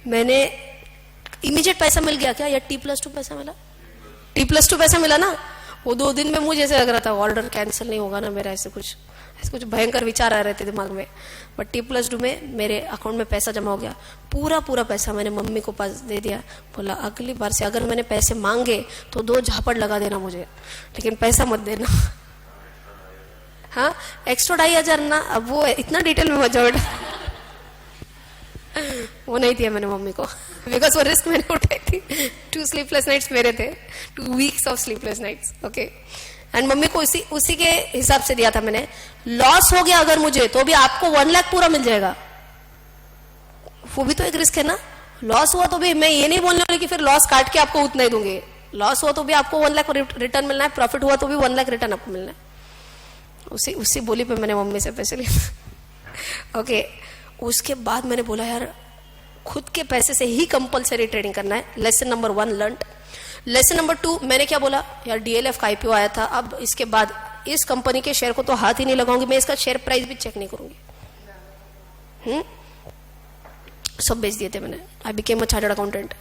मैंने इमीडिएट पैसा मिल गया क्या, या T+2 पैसा मिला? T+2 पैसा मिला ना. वो 2 दिन में मुझे ऐसे लग रहा था ऑर्डर कैंसिल नहीं होगा ना मेरा. ऐसे कुछ भयंकर विचार आ रहे थे दिमाग में. बट T+2 में मेरे अकाउंट में पैसा जमा हो गया. पूरा पैसा मैंने मम्मी को पास दे दिया. बोला अगली बार से अगर मैंने पैसे मांगे तो 2 झापड़ लगा देना मुझे, लेकिन पैसा मत देना. हाँ, एक्स्ट्रा 2.5 हजार ना. अब वो इतना डिटेल में मत जाओ बेटा. वो नहीं दिया मैंने मम्मी को, बिकॉज वो रिस्क मैंने उठाई थी. 2 स्लीपलेस नाइट्स मेरे थे, 2 weeks of sleepless nights. Okay, and mummy को उसी के हिसाब से दिया था मैंने. लॉस हो गया अगर मुझे तो भी आपको 1 लाख पूरा मिल जाएगा. वो भी तो एक रिस्क है ना. लॉस हुआ तो भी मैं ये नहीं बोलने वाली कि फिर लॉस काट के आपको उतना ही दूंगे. लॉस हुआ तो भी आपको 1 लाख रिटर्न मिलना है. प्रॉफिट हुआ तो भी 1 लाख रिटर्न आपको मिलना है. उसी बोली पे मैंने मम्मी से पैसे लिए. ओके, उसके बाद मैंने बोला यार खुद के पैसे से ही कंपलसरी ट्रेडिंग करना है. Lesson number 1 learn. Lesson number 2 मैंने क्या बोला, यार डीएलएफ का आईपीओ आया था, अब इसके बाद इस कंपनी के शेयर को तो हाथ ही नहीं लगाऊंगी. मैं इसका शेयर प्राइस भी चेक नहीं करूंगी. सब बेच दिए थे मैंने. I became a chartered accountant.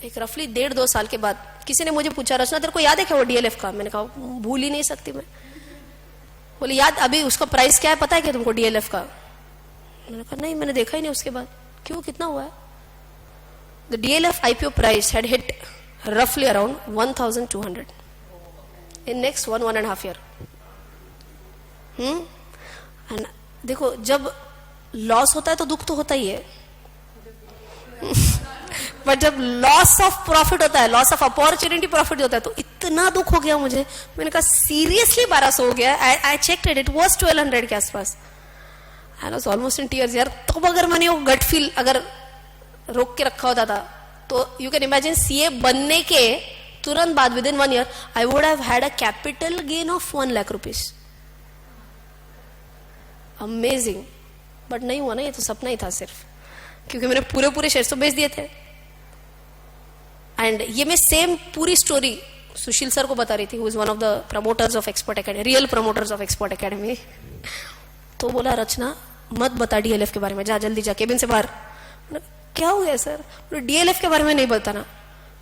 एक रफली 1.5-2 साल के बाद किसी ने मुझे पूछा रचना तेरे को याद है क्या वो डीएलएफ का? मैंने कहा भूल ही नहीं सकती मैं. बोले याद, अभी उसका प्राइस क्या है पता है क्या तुमको डीएलएफ का? मैंने कहा नहीं, मैंने देखा ही नहीं उसके बाद. क्यों, कितना हुआ है? The DLF IPO price had hit roughly around 1,200 in next 1.5 year. And देखो जब लॉस होता है तो दुख तो होता ही है. बट जब लॉस ऑफ प्रॉफिट होता है, लॉस ऑफ अपॉर्चुनिटी प्रॉफिट होता है, तो इतना दुख हो गया मुझे. मैंने कहा सीरियसली 1200 हो गया. आई चेक्ड इट वाज 1200 के आसपास. I was almost in tears यार. तो अगर मैंने वो गट फील अगर रोक के रखा होता था, तो यू कैन इमेजिन सीए बनने के तुरंत बाद with in 1 year I would have had a capital gain of 1 lakh rupees. Amazing. But नहीं हुआ ना, ये तो सपना ही था सिर्फ, क्योंकि मैंने पूरे शेयर तो बेच दिए थे. एंड ये मैं सेम पूरी स्टोरी सुशील सर को बता रही थी, who is one of the promoters of expert academy, real promoters of expert academy. तो बोला रचना मत बता डीएलएफ के बारे में, जा जल्दी जा केबिन से बाहर. क्या हो गया सर? डीएलएफ के बारे में नहीं बताना.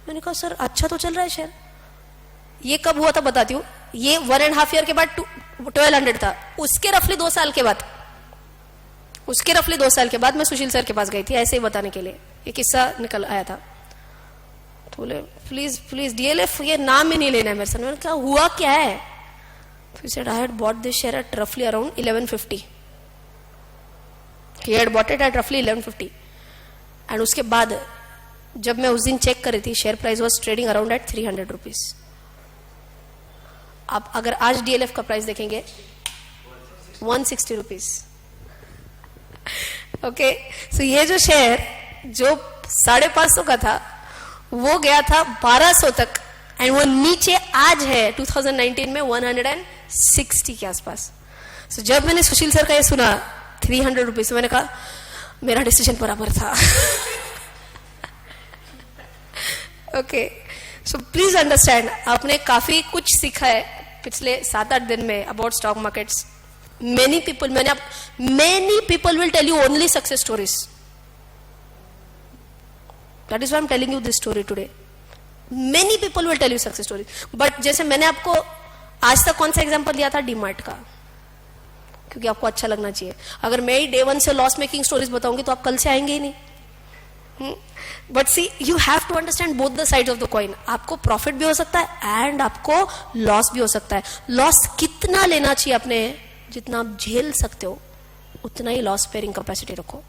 मैंने कहा सर अच्छा तो चल रहा है शेयर. ये कब हुआ था बताती हूँ. ये 1.5 ईयर के बाद 1200 था. उसके रफली 2 साल के बाद, उसके रफली 2 साल के बाद मैं सुशील सर के पास गई थी ऐसे ही बताने के लिए. ये किस्सा निकल आया था. तो बोले प्लीज प्लीज डीएलएफ ये नाम ही नहीं लेना है मेरे साथ. मैंने कहा हुआ क्या है? तो he said I had bought this share at roughly around 1150. He had bought it at roughly 1150. And उसके बाद जब मैं उस दिन चेक कर रही थी, share price was trading around at 300 rupees. आप अगर आज डीएलएफ का प्राइस देखेंगे 160 रुपीज. ओके, सो ये जो शेयर जो 550 का था वो गया था 1200 तक, एंड वो नीचे आज है 2019 में 160 के आसपास. सो जब मैंने सुशील सर का ये सुना 300 रुपीज, मैंने कहा मेरा डिसीजन बराबर था. ओके, सो प्लीज अंडरस्टैंड, आपने काफी कुछ सीखा है पिछले 7-8 दिन में about stock markets. Many people will tell you only success stories. That is why I am telling you this story today. Many people will tell you success stories. But जैसे मैंने आपको आज तक कौन सा एग्जांपल दिया था? डीमार्ट का, क्योंकि आपको अच्छा लगना चाहिए. अगर मैं ही डे 1 से लॉस मेकिंग स्टोरीज बताऊंगी तो आप कल से आएंगे ही नहीं. But see, you have to understand both the sides of the coin. आपको प्रॉफिट भी हो सकता है एंड आपको लॉस भी हो सकता है. लॉस कितना लेना चाहिए आपने? जितना आप झेल सकते हो उतना ही लॉस पेयरिंग कैपेसिटी रखो,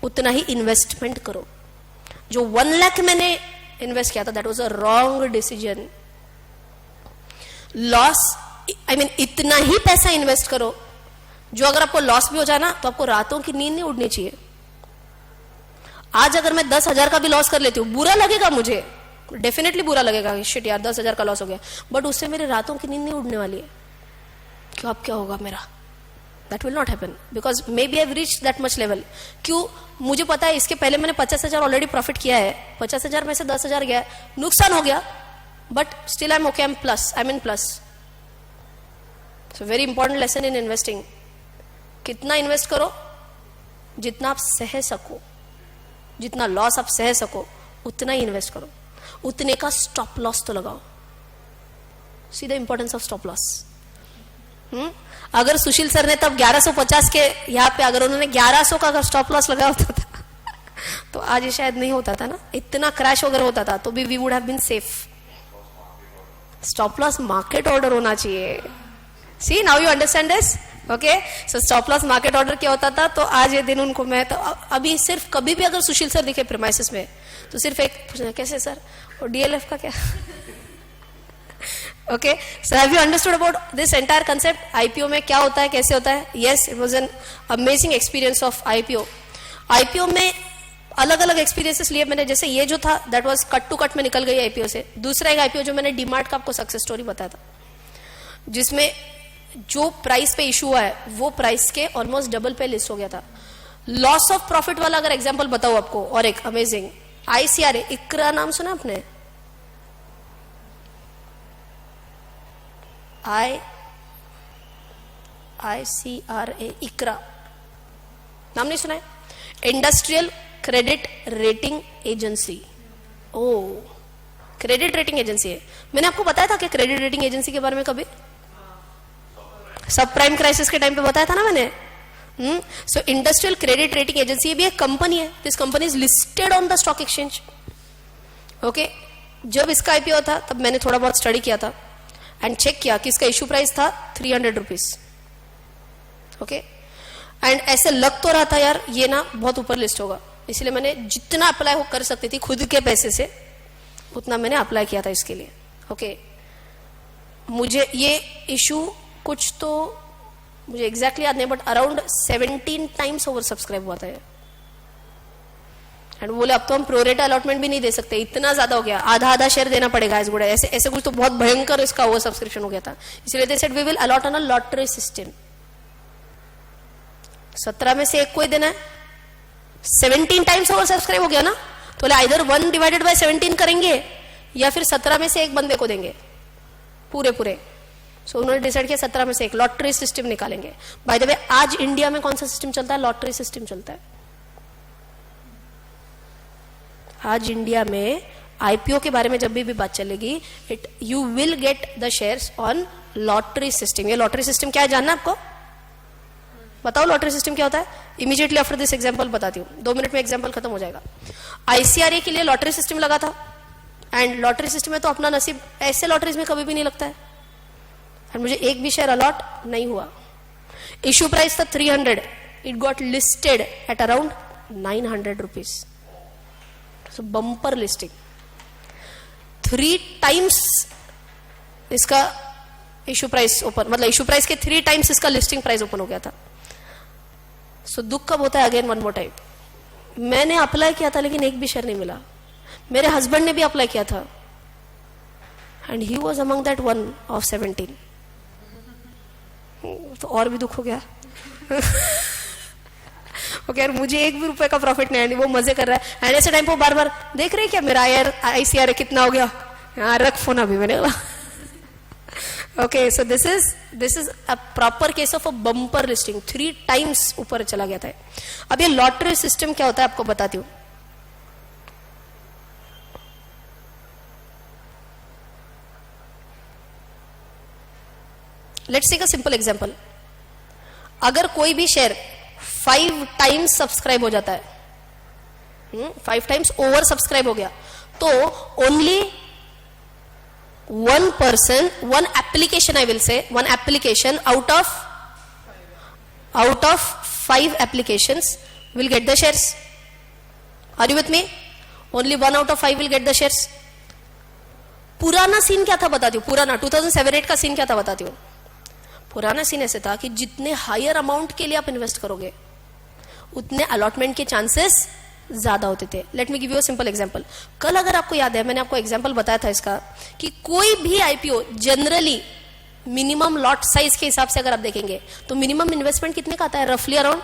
उतना ही इन्वेस्टमेंट करो. जो 1 लाख मैंने इन्वेस्ट किया था, that was a wrong decision. Loss I mean इतना ही पैसा इन्वेस्ट करो जो अगर आपको लॉस भी हो जाए ना तो आपको रातों की नींद नहीं उड़नी चाहिए. आज अगर मैं 10,000 का भी लॉस कर लेती हूँ, बुरा लगेगा मुझे, डेफिनेटली बुरा लगेगा, शिट यार 10,000 का लॉस हो गया, बट उससे मेरी रातों की नींद नहीं उड़ने वाली है. क्यों? अब क्या होगा मेरा? That will not happen because may be I reach that much level. क्यों? मुझे पता है इसके पहले मैंने 50,000 ऑलरेडी प्रॉफिट किया है. 50,000 में से 10,000 गया, नुकसान हो गया, but still I M okay, I am in plus. So very important lesson in investing. कितना इन्वेस्ट करो? जितना आप सह सको, जितना लॉस आप सह सको उतना ही इन्वेस्ट करो. उतने का स्टॉप लॉस तो लगाओ. See the importance of stop loss. अगर सुशील सर ने तब 1150 के यहाँ पे अगर उन्होंने 1100 का अगर स्टॉप लॉस लगा होता था तो आज ये शायद नहीं होता था ना, इतना क्रैश वगैरह होता था, तो भी we would have been safe. Stop loss market order होना चाहिए. See now you understand this. Okay, so stop loss market order क्या होता था. तो आज ये दिन उनको मैं तो अभी सिर्फ कभी भी अगर सुशील सर दिखे प्रीमाइसिस में तो सिर्फ एक पूछना, कैसे सर? और डीएलएफ का क्या? Okay, so have you understood about this entire concept? IPO में क्या होता है, कैसे होता है? Yes, it was an amazing experience of IPO. IPO में अलग अलग एक्सपीरियंसेस लिए मैंने. जैसे ये जो था that was cut to cut में निकल गई आईपीओ से. दूसरा एक आईपीओ जो मैंने डीमार्ट का आपको सक्सेस स्टोरी बताया था, जिसमें जो प्राइस पे इशू हुआ है वो प्राइस के ऑलमोस्ट डबल पे लिस्ट हो गया था. लॉस ऑफ प्रॉफिट वाला अगर एग्जांपल बताऊं आपको, और एक अमेजिंग आईसीआरए, इकरा नाम सुना आपने? आईसीआरए, इकरा नाम नहीं सुना है? Industrial credit rating agency. Oh, credit rating agency है. मैंने आपको बताया था कि क्रेडिट रेटिंग एजेंसी के बारे में कभी सब प्राइम क्राइसिस के टाइम पे बताया था ना मैंने. सो इंडस्ट्रियल क्रेडिट रेटिंग एजेंसी, ये भी एक कंपनी है. This company is listed on the stock exchange. Okay, जब इसका आईपीओ था तब मैंने थोड़ा बहुत स्टडी किया था एंड चेक किया कि इसका इशू प्राइस था 300 रुपीज. ओके, एंड ऐसे लग तो रहा था यार ये ना बहुत ऊपर लिस्ट होगा, इसलिए मैंने जितना अप्लाई हो कर सकती थी खुद के पैसे से उतना मैंने अप्लाई किया था इसके लिए। ओके, मुझे ये इशू कुछ तो मुझे एग्जैक्टली याद नहीं, but around 17 times over subscribe हुआ था। एंड बोले अब तो हम प्रोरेटा अलॉटमेंट भी नहीं दे सकते, इतना ज्यादा हो गया, आधा आधा शेयर देना पड़ेगा इस गुड़ा, ऐसे ऐसे कुछ तो बहुत भयंकर इसका ओवर सब्सक्रिप्शन हो गया था। इसलिए they said we will allot on a lottery system. 17 में से एक को ही देना है, 17 टाइम्स ओवर सब्सक्राइब हो गया ना, तो बोले आइदर 1 डिवाइडेड बाय 17 करेंगे या फिर 17 में से एक बंदे को देंगे पूरे पूरे। सो उन्होंने डिसाइड किया 17 में से एक लॉटरी सिस्टम निकालेंगे। बाय द वे आज इंडिया में कौन सा सिस्टम चलता है? लॉटरी सिस्टम चलता है। आज इंडिया में आईपीओ के बारे में जब भी बात चलेगी, you will get the shares on lottery system. ये लॉटरी सिस्टम क्या है जानना आपको? बताओ लॉटरी सिस्टम क्या होता है? इमीडिएटली आफ्टर दिस एग्जांपल बताती हूँ, 2 मिनट में एग्जांपल खत्म हो जाएगा। आईसीआरए के लिए लॉटरी सिस्टम लगा था, एंड लॉटरी सिस्टम में तो अपना नसीब, ऐसे लॉटरीज में कभी भी नहीं लगता है, एंड मुझे एक भी शेयर अलॉट नहीं हुआ। इश्यू प्राइस था 300, it got listed at around 900 rupees. Bumper listing, 3 times इसका इश्यू प्राइस ओपन, मतलब इश्यू प्राइस के 3 टाइम्स इसका लिस्टिंग प्राइस ओपन हो गया था। सो दुख कब होता है? अगेन वन मोर टाइम, मैंने अप्लाई किया था लेकिन एक भी शेयर नहीं मिला। मेरे हस्बैंड ने भी अप्लाई किया था and he was among that 1 of 17। तो और भी दुख हो गया। ओके यार, मुझे एक भी रुपए का प्रॉफिट नहीं है, वो मजे कर रहा है, एंड ऐसे टाइम पर बार बार देख रहे क्या मेरा आईसीआरए कितना हो गया, हाँ रख फोन अभी मैंने। Okay, so this is a proper case of a bumper listing, 3 times ऊपर चला गया था। अब ये लॉटरी सिस्टम क्या होता है आपको बताती हूँ। Let's take a simple example, अगर कोई भी शेयर 5 टाइम्स सब्सक्राइब हो जाता है, 5 टाइम्स ओवर सब्सक्राइब हो गया, तो only 1 person, 1 application, I will say 1 application out of 5 applications will get the shares. Are you with me? Only 1 out of 5 will get the shares. पुराना scene क्या था बताती हूँ, पुराना 2007-8 का सीन क्या था बताती हूँ। पुराना सीन ऐसे था कि जितने हायर अमाउंट के लिए आप इन्वेस्ट करोगे उतने अलॉटमेंट के चांसेस ज्यादा होते थे। Let me give you a simple example. कल अगर आपको याद है मैंने आपको एग्जांपल बताया था इसका कि कोई भी IPO generally minimum lot size के हिसाब से अगर आप देखेंगे तो मिनिमम इन्वेस्टमेंट कितने का आता है? रफली अराउंड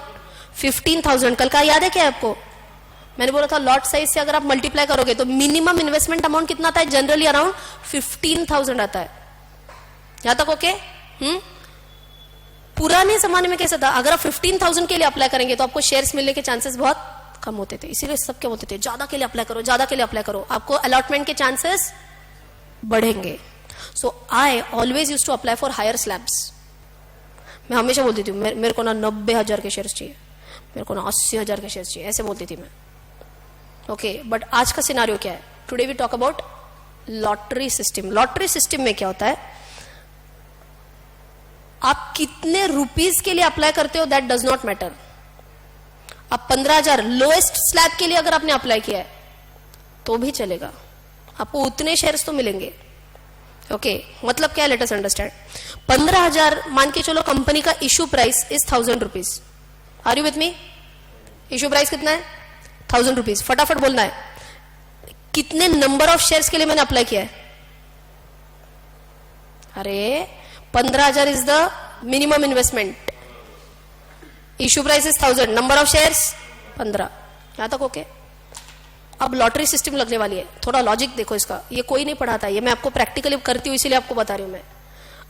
15,000। कल का याद है क्या आपको? मैंने बोला था लॉट साइज से अगर आप मल्टीप्लाई करोगे तो मिनिमम इन्वेस्टमेंट अमाउंट कितना आता है? जनरली अराउंड 15,000 आता है। यहां तक ओके? पुराने जमाने में कैसा था, अगर आप 15,000 के लिए अप्लाई करेंगे तो आपको शेयर्स मिलने के चांसेस बहुत कम होते थे। इसीलिए सब क्या बोलते थे, ज्यादा के लिए अप्लाई करो, ज्यादा के लिए अप्लाई करो, आपको अलॉटमेंट के चांसेस बढ़ेंगे। So I always use to apply for higher slabs. मैं हमेशा बोलती थी मेरे को ना 90,000 के शेयर्स चाहिए, मेरे को ना 80,000 के शेयर्स चाहिए, ऐसे बोलती थी मैं। ओके, बट आज का सिनारियो क्या है? Today we talk about lottery system. Lottery system में क्या होता है, आप कितने रुपीस के लिए अप्लाई करते हो दैट डज नॉट मैटर। आप 15,000 लोएस्ट स्लैब के लिए अगर आपने अप्लाई किया है तो भी चलेगा, आपको उतने शेयर्स तो मिलेंगे। ओके, मतलब क्या है, लेट अस अंडरस्टैंड। 15,000 मान के चलो, कंपनी का issue price is 1,000 rupees. Are you with me? Issue price कितना है? 1,000 रुपीज। फटाफट बोलना है कितने नंबर ऑफ शेयर्स के लिए मैंने अप्लाई किया है। अरे 15,000 is the minimum investment, issue price is 1,000, number of shares 15। यहां तक ओके? अब लॉटरी सिस्टम लगने वाली है, थोड़ा लॉजिक देखो इसका। ये कोई नहीं पढ़ाता, ये मैं आपको प्रैक्टिकली करती हूँ इसीलिए आपको बता रही हूं मैं।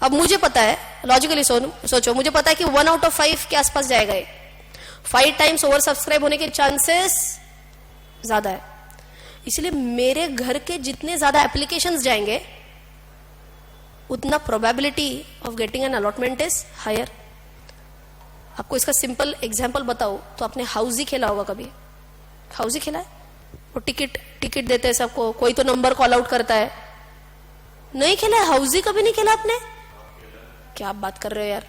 अब मुझे पता है, लॉजिकली सोचो, मुझे पता है कि 1 out of 5 के आसपास जाएगा ये। 5 टाइम्स ओवर सब्सक्राइब होने के चांसेस ज्यादा है, इसलिए मेरे घर के जितने ज्यादा एप्लीकेशंस जाएंगे उतना probability of getting an allotment is higher. आपको इसका सिंपल एग्जांपल बताओ तो आपने हाउजी खेला होगा कभी? हाउजी खेला है? वो टिकट देते हैं सबको, कोई तो नंबर कॉल आउट करता है। नहीं खेला है हाउजी? कभी नहीं खेला आपने? क्या आप बात कर रहे हो यार।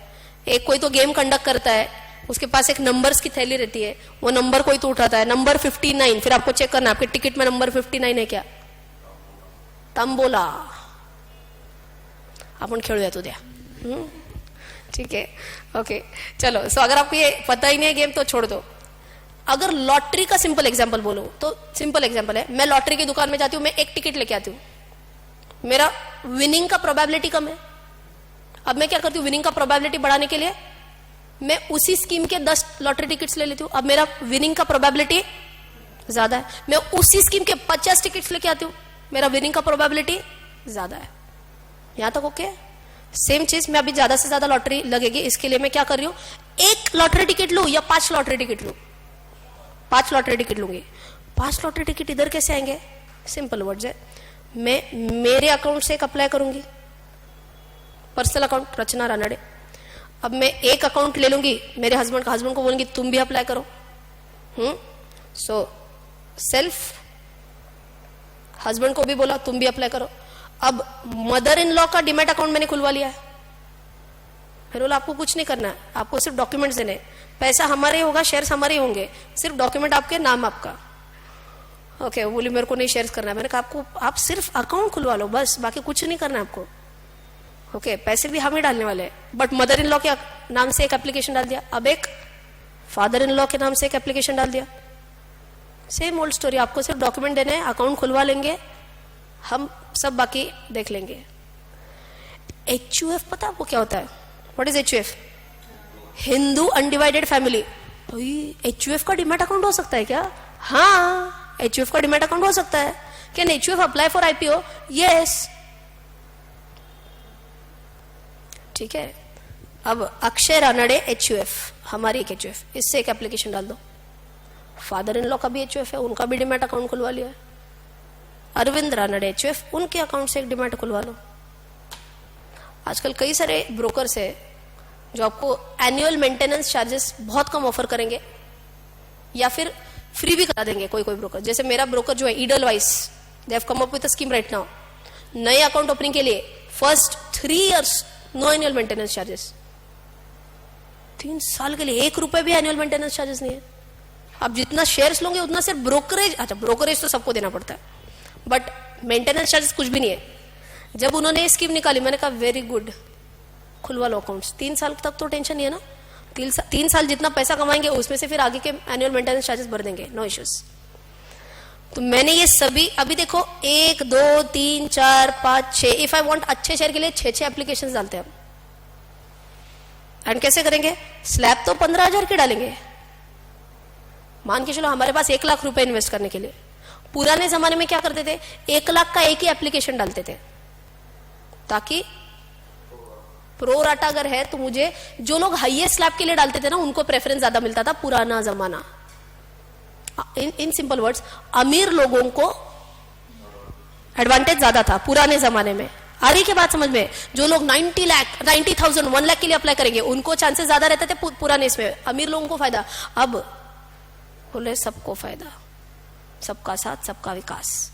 एक कोई तो गेम कंडक्ट करता है, उसके पास एक नंबर्स की थैली रहती है, वो नंबर कोई तो उठाता है, नंबर 59, फिर आपको चेक करना आपके टिकट में नंबर 59 है क्या, तंबोला. आपण खेळूया उद्या. ठीक है, ओके चलो. सो अगर आपको ये पता ही नहीं है गेम तो छोड़ दो. अगर लॉटरी का सिंपल एग्जांपल बोलूं तो सिंपल एग्जांपल है, मैं लॉटरी की दुकान में जाती हूं, मैं एक टिकट लेके आती हूं, मेरा विनिंग का प्रोबेबिलिटी कम है. अब मैं क्या करती हूँ, विनिंग का प्रोबेबिलिटी बढ़ाने के लिए मैं उसी स्कीम के 10 लॉटरी टिकट्स ले लेती हूँ. अब मेरा विनिंग का प्रोबेबिलिटी ज्यादा है. मैं उसी स्कीम के 50 टिकट्स लेके आती हूँ, मेरा विनिंग का प्रोबेबिलिटी ज्यादा है. यहां तक ओके. सेम चीज मैं अभी ज्यादा से ज्यादा लॉटरी लगेगी, इसके लिए मैं क्या कर रही हूँ, एक लॉटरी टिकट लू या 5 लॉटरी टिकट लू. 5 लॉटरी टिकट लूंगी. 5 लॉटरी टिकट इधर कैसे आएंगे, सिंपल वर्ड्स है. मैं मेरे अकाउंट से एक अप्लाई करूंगी, पर्सनल अकाउंट रचना रानड़े. अब मैं एक अकाउंट ले लूंगी मेरे हस्बैंड का, हस्बैंड को बोलूंगी तुम भी अप्लाई करो. सो सेल्फ, हस्बैंड को भी बोला तुम भी अप्लाई करो. अब मदर इन लॉ का डिमैट अकाउंट मैंने खुलवा लिया है. फिर बोला आपको कुछ नहीं करना है, आपको सिर्फ डॉक्यूमेंट्स देने. पैसा हमारे ही होगा, शेयर्स हमारे ही होंगे, सिर्फ डॉक्यूमेंट आपके, नाम आपका. ओके, बोली मेरे को नहीं शेयर्स करना है. मैंने कहा आपको, आप सिर्फ अकाउंट खुलवा लो बस, बाकी कुछ नहीं करना आपको. ओके, पैसे भी हम ही डालने वाले हैं. बट मदर इन लॉ के नाम से एक एप्लीकेशन डाल दिया, अब एक फादर इन लॉ के नाम से एक एप्लीकेशन डाल दिया. Same old story. आपको सिर्फ डॉक्यूमेंट देने हैं, अकाउंट खुलवा लेंगे, हम सब बाकी देख लेंगे. HUF पता आपको क्या होता है, what is HUF? Hindu undivided family. HUF का डिमैट अकाउंट हो सकता है क्या? हाँ, HUF का डिमैट अकाउंट हो सकता है. Can HUF apply for IPO? Yes. ठीक है. अब अक्षय रानड़े HUF, हमारी एक HUF, इससे एक एप्लीकेशन डाल दो. फादर इन लॉ का भी HUF है, उनका भी डिमैट अकाउंट खुलवा लिया है. अरविंद रानड़े HUF, उनके अकाउंट से एक डिमैट खुलवा लो. आजकल कई सारे ब्रोकर्स है जो आपको एनुअल मेंटेनेंस चार्जेस बहुत कम ऑफर करेंगे या फिर फ्री भी करा देंगे. कोई कोई ब्रोकर, जैसे मेरा ब्रोकर जो है Edelweiss, they have come up with a scheme right now. नए अकाउंट ओपनिंग के लिए first 3 years no annual maintenance charges. 3 साल के लिए 1 रुपए भी एनुअल मेंटेनेंस चार्जेस नहीं है. आप जितना शेयर्स लोगे उतना सिर्फ ब्रोकरेज, अच्छा ब्रोकरेज तो सबको देना पड़ता है, बट मेंटेनेंस चार्जेस कुछ भी नहीं है. जब उन्होंने ये स्कीम निकाली मैंने कहा वेरी गुड, खुलवा लो अकाउंट्स. 3 साल तक तो टेंशन नहीं है ना. 3 साल जितना पैसा कमाएंगे उसमें से फिर आगे के एनुअल मेंटेनेंस चार्जेस भर देंगे, नो इश्यूज. तो मैंने ये सभी, अभी देखो 1 2 3 4 5 6, इफ आई वांट अच्छे शेयर के लिए 6 एप्लीकेशंस डालते हैं. एंड कैसे करेंगे, स्लैब तो 15,000 के डालेंगे. मान के चलो हमारे पास 1 लाख रुपए इन्वेस्ट करने के लिए. पुराने जमाने में क्या करते थे, 1 लाख का एक ही एप्लीकेशन डालते थे, ताकि प्रो राटा अगर है तो मुझे, जो लोग हाईएस्ट स्लैब के लिए डालते थे ना उनको प्रेफरेंस ज्यादा मिलता था. पुराना जमाना, इन सिंपल वर्ड्स, अमीर लोगों को एडवांटेज ज्यादा था पुराने जमाने में. आ रही के बात समझ में? जो लोग 90,000 1 लाख के लिए अप्लाई करेंगे उनको चांसेस ज्यादा रहते थे पुराने इसमें, अमीर लोगों को फायदा. अब बोले सबको फायदा, सबका साथ सबका विकास.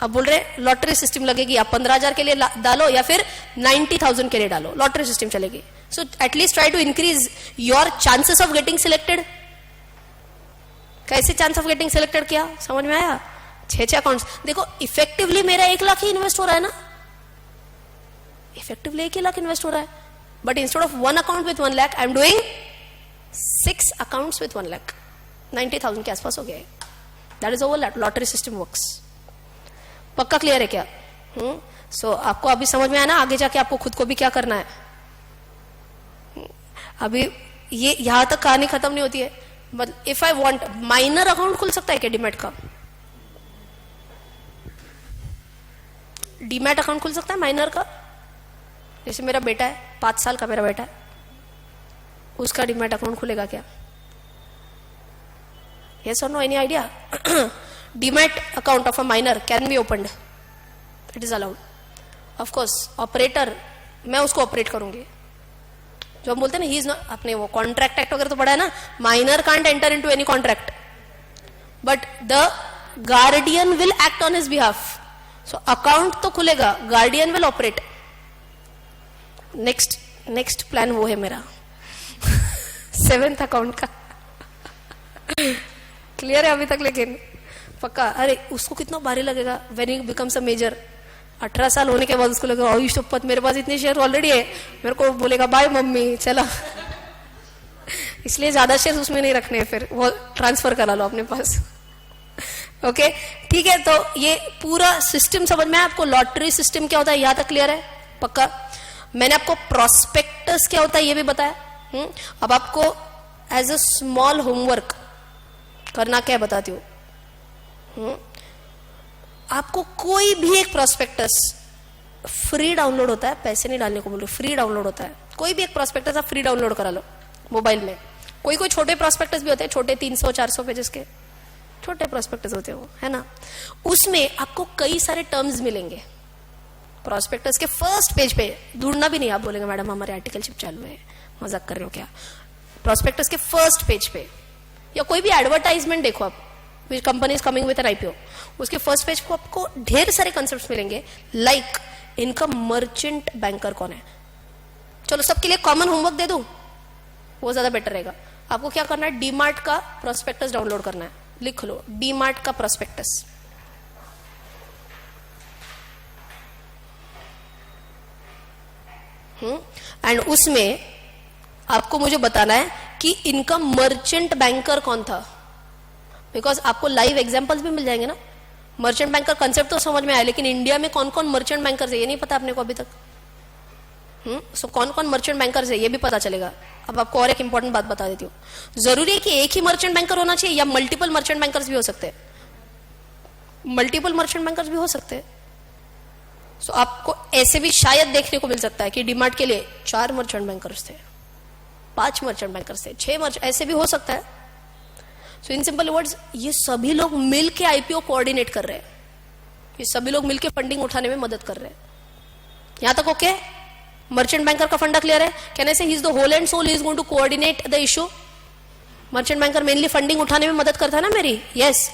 अब बोल रहे लॉटरी सिस्टम लगेगी, आप 15,000 के लिए डालो या फिर 90,000 के लिए डालो, लॉटरी सिस्टम चलेगी. So at least try to increase your chances of getting selected. कैसे चांस ऑफ गेटिंग सिलेक्टेड किया, समझ में आया? 6 अकाउंट्स. देखो इफेक्टिवली मेरा 1 लाख ही इन्वेस्ट हो रहा है ना, इफेक्टिवली 1 लाख इन्वेस्ट हो रहा है. But instead of 1 account with 1 lakh I am doing 6 accounts with 1 lakh. 90,000 के आसपास हो गया. That is over lottery system works. पक्का क्लियर है क्या? सो आपको अभी समझ में आया ना, आगे जाके आपको खुद को भी क्या करना है. अभी ये यहां तक कहानी खत्म नहीं होती है. मतलब if I want, minor account खुल सकता है क्या डीमैट का? डीमैट अकाउंट खुल सकता है माइनर का. जैसे मेरा बेटा है, 5 साल का मेरा बेटा है, उसका डीमैट अकाउंट खुलेगा क्या? Yes or no? Any idea? Demat account of a minor can be opened. It is allowed. Of course, operator, मैं उसको ऑपरेट करूंगी. जो हम बोलते हैं ना, ही इज नॉट, अपने वो कॉन्ट्रैक्ट एक्ट वगैरह तो पढ़ा है ना, minor can't enter into any contract, but the guardian will act on his behalf. So account तो खुलेगा, guardian will operate. Next plan वो है मेरा. 7th अकाउंट का क्लियर है अभी तक? लेकिन पक्का? अरे उसको कितना भारी लगेगा when he becomes a major. 18 साल होने के बाद उसको लगेगा ओ शपथ मेरे पास इतने शेयर ऑलरेडी है. मेरे को बोलेगा बाय मम्मी चला. इसलिए ज्यादा शेयर उसमें नहीं रखने, फिर वो ट्रांसफर करा लो अपने पास. ओके ठीक है. तो ये पूरा सिस्टम समझ में है आपको? लॉटरी सिस्टम क्या होता है यहाँ तक क्लियर है? पक्का? मैंने आपको प्रोस्पेक्टस क्या होता है ये भी बताया. अब आपको एज अ स्मॉल होमवर्क करना क्या है बताती हूं. आपको कोई भी एक प्रोस्पेक्टस फ्री डाउनलोड होता है, पैसे नहीं डालने को बोल रही, फ्री डाउनलोड होता है. कोई भी एक प्रोस्पेक्टस आप फ्री डाउनलोड करा लो मोबाइल में. कोई कोई छोटे प्रोस्पेक्टस भी होते हैं, छोटे 300-400 पेजेस के छोटे प्रोस्पेक्टस होते हैं वो, है ना. उसमें आपको कई सारे टर्म्स मिलेंगे. प्रोस्पेक्टस के फर्स्ट पेज पे ढूंढना भी नहीं, आप बोलेंगे मैडम हमारे आर्टिकलशिप चालू है, मजाक कर रहे हो क्या. प्रोस्पेक्टस के फर्स्ट पेज पे या कोई भी एडवर्टाइजमेंट देखो आप, which company is coming with an IPO, उसके फर्स्ट पेज को आपको ढेर सारे कंसेप्ट मिलेंगे. लाइक इनका मर्चेंट बैंकर कौन है. चलो सबके लिए कॉमन होमवर्क दे दूं, वो ज्यादा बेटर रहेगा. आपको क्या करना है, डीमार्ट का प्रोस्पेक्टस डाउनलोड करना है. लिख लो डीमार्ट का प्रोस्पेक्टस. एंड उसमें आपको मुझे बताना है कि इनका मर्चेंट बैंकर कौन था. बिकॉज आपको लाइव एग्जांपल्स भी मिल जाएंगे ना. मर्चेंट बैंकर कंसेप्ट तो समझ में आया, लेकिन इंडिया में कौन कौन मर्चेंट बैंकर है ये नहीं पता अपने को अभी तक. सो कौन कौन मर्चेंट बैंकर है ये भी पता चलेगा. अब आपको और एक इंपॉर्टेंट बात बता देती हूँ. जरूरी है कि एक ही मर्चेंट बैंकर होना चाहिए या मल्टीपल मर्चेंट बैंकर्स भी हो सकते हैं? मल्टीपल मर्चेंट बैंकर्स भी हो सकते हैं. सो आपको ऐसे भी शायद देखने को मिल सकता है कि डीमार्ट के लिए 4 मर्चेंट बैंकर्स थे, 5 मर्चेंट बैंकर्स थे, 6 मर्चेंट, ऐसे भी हो सकता है. सो इन सिंपल वर्ड्स ये सभी लोग मिलके आईपीओ कोऑर्डिनेट कर रहे हैं. ये सभी लोग मिलके फंडिंग उठाने में मदद कर रहे हैं. यहां तक ओके? मर्चेंट बैंकर का फंडा क्लियर है? Can I say he is the whole and soul, he is going to coordinate the issue. Merchant banker mainly funding उठाने में मदद करता है ना मेरी. यस.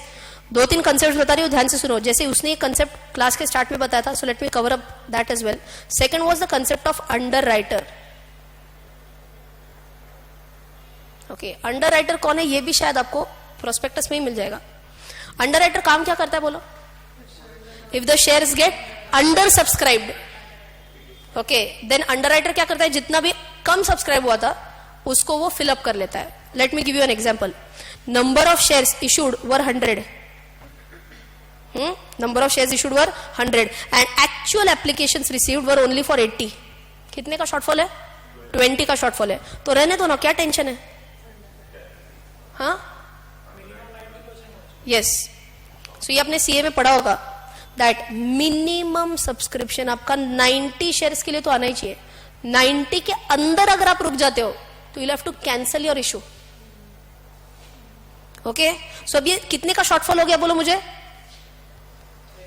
2-3 कंसेप्ट बता रही हूँ, ध्यान से सुनो. जैसे उसने एक कंसेप्ट क्लास के स्टार्ट में बताया था, so let me cover up that as well. Second was the concept of underwriter. Okay, underwriter कौन है ये भी शायद आपको प्रोस्पेक्टस में ही मिल जाएगा. अंडर राइटर काम क्या करता है बोलो? If the shares get undersubscribed, okay, then underwriter क्या करता है, जितना भी कम सब्सक्राइब हुआ था उसको वो फिलअप कर लेता है. Let me give you an example. Number of shares issued were 100. Number of shares issued were 100 and actual applications received were only for 80. कितने का शॉर्टफॉल है? 20 का शॉर्टफॉल है. तो रहने दो ना, क्या टेंशन है. हाँ यस. सो ये आपने सीए में पढ़ा होगा दैट मिनिमम सब्सक्रिप्शन आपका 90 शेयर्स के लिए तो आना ही चाहिए. 90 के अंदर अगर आप रुक जाते हो तो you have to cancel your issue. Okay, so अब ये कितने का शॉर्टफॉल हो गया बोलो मुझे?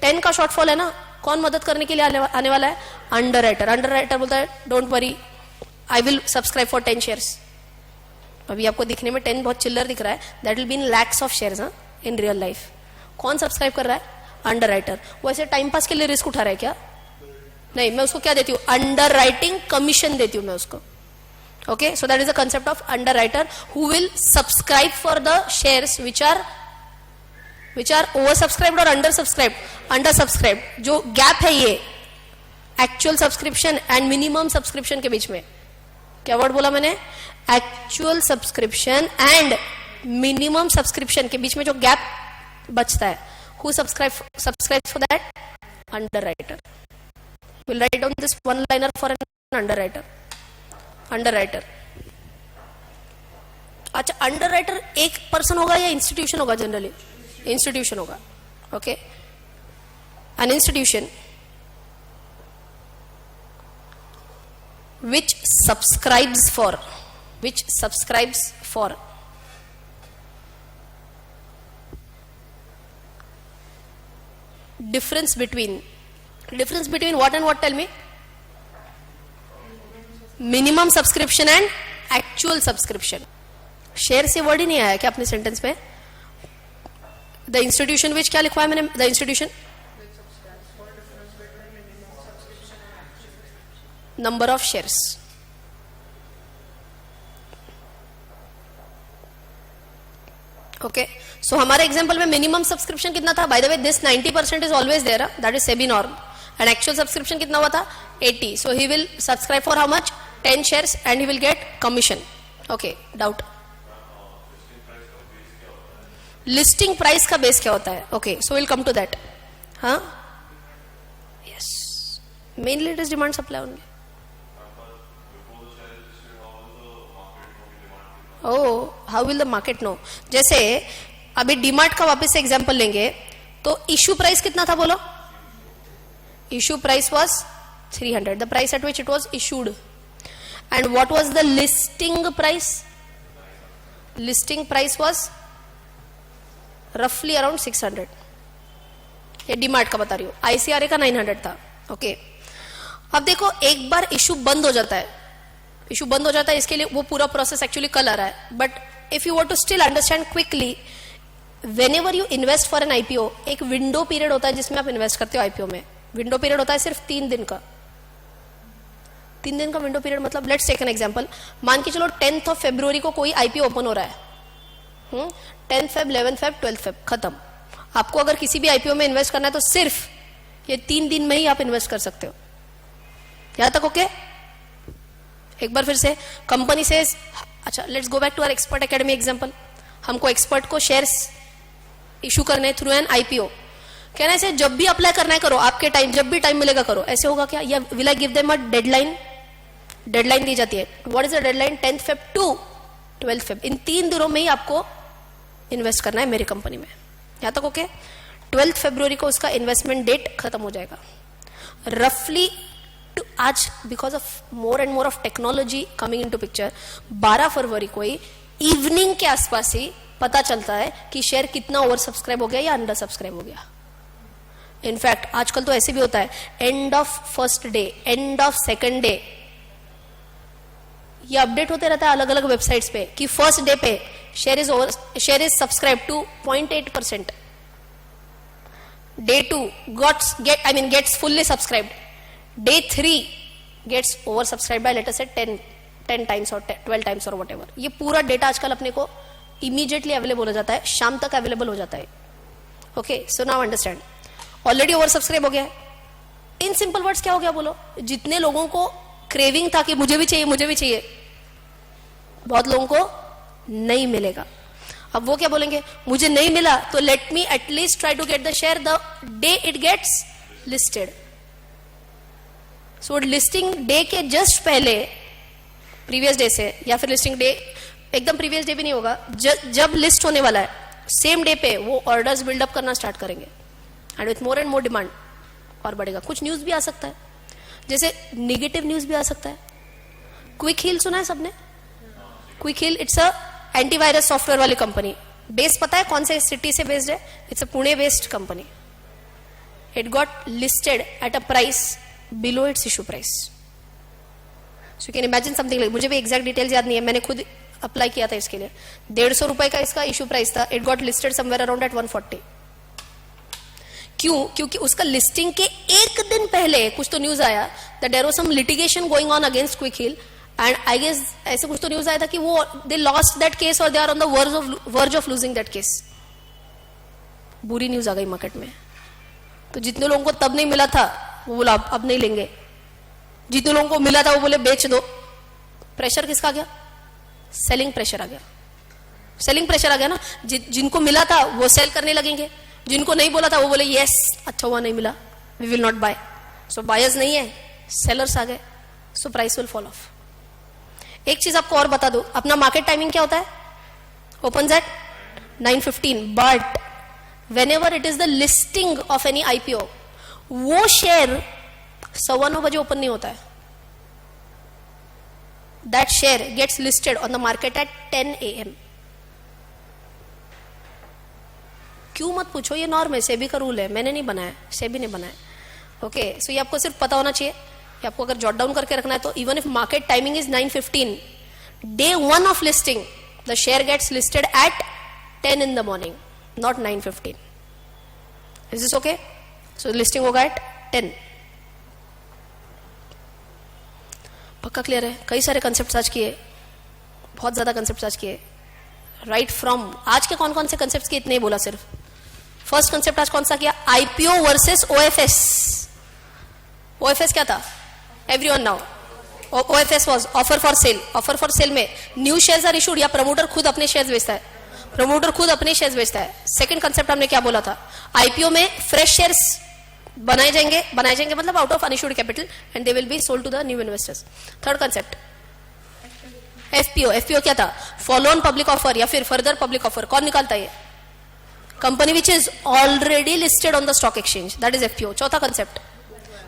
10 का शॉर्टफॉल है ना. कौन मदद करने के लिए आने वाला है? Under writer. अंडर राइटर बोलता है don't worry, I will subscribe for 10 shares. अभी आपको दिखने में 10 बहुत चिल्लर दिख रहा है, that will be in lakhs of shares in real life. कौन सब्सक्राइब कर रहा है? Under writer. वो ऐसे टाइम पास के लिए रिस्क उठा रहा है क्या? नहीं, मैं उसको क्या देती हूँ? अंडर राइटिंग कमीशन देती हूँ मैं उसको. Okay, so that is the concept of underwriter who will subscribe for the shares which are oversubscribed और अंडर सब्सक्राइब्ड. अंडर सब्सक्राइब्ड जो गैप है ये actual subscription and minimum subscription के बीच में, क्या वर्ड बोला मैंने? Actual subscription and minimum subscription के बीच में जो गैप बचता है, who subscribes for that? Underwriter. Will write down this one liner for N under writer. Under writer. अच्छा, अंडर राइटर एक पर्सन होगा या इंस्टीट्यूशन होगा? जनरली इंस्टीट्यूशन होगा. Okay, an institution which subscribes for difference between what and what? Tell me. Minimum subscription and actual subscription. Share से word ही नहीं आया क्या अपने सेंटेंस में? द इंस्टीट्यूशन विच, क्या लिखवाया मैंने? The institution number of shares. Okay, so हमारे एग्जांपल में मिनिमम सब्सक्रिप्शन कितना था? By the way this 90% is always there, that is SEBI norm, and actual subscription कितना हुआ था? 80. So he will subscribe for how much? 10 shares and he will get commission. Okay, doubt? Listing price का base क्या होता है? Okay, so will come to that. हाँ, yes, mainly it is demand supply only. Oh, how will the market know? जैसे अभी डीमार्ट का वापस से एग्जांपल लेंगे तो इश्यू प्राइस कितना था बोलो? Issue price was 300, the price at which it was issued. And what was the listing price? Listing price was रफली अराउंड 600. ये डीमार्ट का बता रही हूं. आईसीआरए का 900 था. ओके, अब देखो एक बार इशू बंद हो जाता है, इशू बंद हो जाता है, इसके लिए वो पूरा प्रोसेस एक्चुअली कल आ रहा है. But if you want to still understand quickly, whenever you invest for an IPO, एक विंडो पीरियड होता है जिसमें आप इन्वेस्ट करते हो आईपीओ में. विंडो पीरियड होता है सिर्फ 3 दिन का. 3 दिन का विंडो पीरियड मतलब, लेट्स टेक एन एग्जांपल. मान के चलो 10th ऑफ February को कोई आईपीओ ओपन हो रहा है. 10th Feb, 11th Feb, 12th Feb, खत्म. आपको अगर किसी भी आईपीओ में इन्वेस्ट करना है तो सिर्फ ये 3 दिन में ही आप इन्वेस्ट कर सकते हो. यहां तक ओके? एक बार फिर से, कंपनी से, अच्छा let's go back to our Expert Academy example. हमको एक्सपर्ट को शेयर्स इशू करने थ्रू एन आईपीओ. कहना है जब भी अप्लाई करना है करो, आपके टाइम, जब भी टाइम मिलेगा करो. ऐसे होगा क्या? या will I give them a deadline? Deadline दी जाती है. What is the deadline? 10th Feb to 12th Feb. इन 3 दिनों में ही आपको इन्वेस्ट करना है मेरी कंपनी में. यहां तक ओके? 12th February को उसका इन्वेस्टमेंट डेट खत्म हो जाएगा. रफली आज because of more and more of technology coming into picture, 12 फरवरी को ही इवनिंग के आसपास ही पता चलता है कि शेयर कितना ओवर सब्सक्राइब हो गया या अंडर सब्सक्राइब हो गया. इनफैक्ट आजकल तो ऐसे भी होता है, end of first day, end of second day, ये अपडेट होते रहता है अलग अलग वेबसाइट्स पे कि फर्स्ट डे पे share is subscribe to 0.8%. Day 2 gets fully subscribed. Day 3 gets oversubscribed by let us say 10 times or 12 times or whatever. ये पूरा डेटा आजकल अपने को इमीडिएटली अवेलेबल हो जाता है, शाम तक अवेलेबल हो जाता है. Okay, so now understand. Already over subscribe हो गया है. इन सिंपल वर्ड्स क्या हो गया बोलो? जितने लोगों को क्रेविंग था कि मुझे भी चाहिए, मुझे भी चाहिए, बहुत लोगों को नहीं मिलेगा. अब वो क्या बोलेंगे? मुझे नहीं मिला तो let me at least try to get the share the day it gets listed. So listing day के जस्ट पहले, प्रीवियस डे से, या फिर लिस्टिंग डे एकदम प्रीवियस डे भी नहीं होगा, जब लिस्ट होने वाला है सेम डे पे वो ऑर्डर्स बिल्डअप करना स्टार्ट करेंगे. And with more and more demand और बढ़ेगा. कुछ न्यूज भी आ सकता है, जैसे निगेटिव न्यूज भी आ सकता है. क्विक हील सुना है सबने? Quick Heal it's a antivirus software वाली कंपनी. बेस पता है कौन से सिटी से बेस्ड है? It's a Pune based company. It got listed at a price below its issue price. So you can imagine something like, मुझे भी एग्जैक्ट डिटेल्स याद नहीं है, मैंने खुद अप्लाई किया था इसके लिए. 150 रुपए का इसका इशू प्राइस था. It got listed somewhere around at 140. क्यों? क्योंकि उसका लिस्टिंग के एक दिन पहले कुछ तो न्यूज आया that there was some litigation going on against Quick Heal, and I guess ऐसे कुछ तो न्यूज आया था कि वो दे लॉस्ट दैट केस और they are on the verge of losing that case. बुरी न्यूज आ गई मार्केट में. तो जितने लोगों को तब नहीं मिला था वो बोला अब नहीं लेंगे, जितने लोगों को मिला था वो बोले बेच दो. प्रेशर किसका आ गया? सेलिंग प्रेशर आ गया. सेलिंग प्रेशर आ गया ना. जिनको मिला था वो सेल करने लगेंगे, जिनको नहीं बोला था वो बोले यस अच्छा हुआ नहीं मिला, we will not buy. So buyers नहीं है, सेलर्स आ गए. So price will fall off. एक चीज आपको और बता दो, अपना मार्केट टाइमिंग क्या होता है? Open at 9:15. But whenever it is the listing of any IPO, वो शेयर 9:15 बजे ओपन नहीं होता है. That share gets listed on the market at 10 AM. क्यों मत पूछो, ये नॉर्म है, सेबी का रूल है, मैंने नहीं बनाया, सेबी ने बनाया. ओके, सो ये आपको सिर्फ पता होना चाहिए. ये आपको अगर जॉट डाउन करके रखना है तो even if market timing is 9:15, day 1 of listing the share gets listed at 10 in the morning, not 9:15. Is this okay? So listing होगा एट 10. पक्का क्लियर है? कई सारे कंसेप्ट आज किए, बहुत ज्यादा कंसेप्ट आज किए. राइट फ्रॉम, आज के कौन कौन से कंसेप्ट के इतने ही बोला सिर्फ. फर्स्ट कंसेप्ट आज कौन सा किया? IPO versus OFS. ओएफएस क्या था? Everyone now. OFS was offer for sale. Offer for sale में न्यू शेयर्स आर इशूड या प्रमोटर खुद अपने शेयर्स बेचता है? प्रमोटर खुद अपने शेयर्स बेचता है. सेकंड कंसेप्ट हमने क्या बोला था? आईपीओ में फ्रेश शेयर्स बनाए जाएंगे मतलब out of unissued capital and they will be sold to the new investors. Third concept FPO. FPO क्या था? फॉलो ऑन पब्लिक ऑफर या फिर फर्दर पब्लिक ऑफर. कौन निकालता है? Company which is already listed on the stock exchange, that is FPO. चौथा concept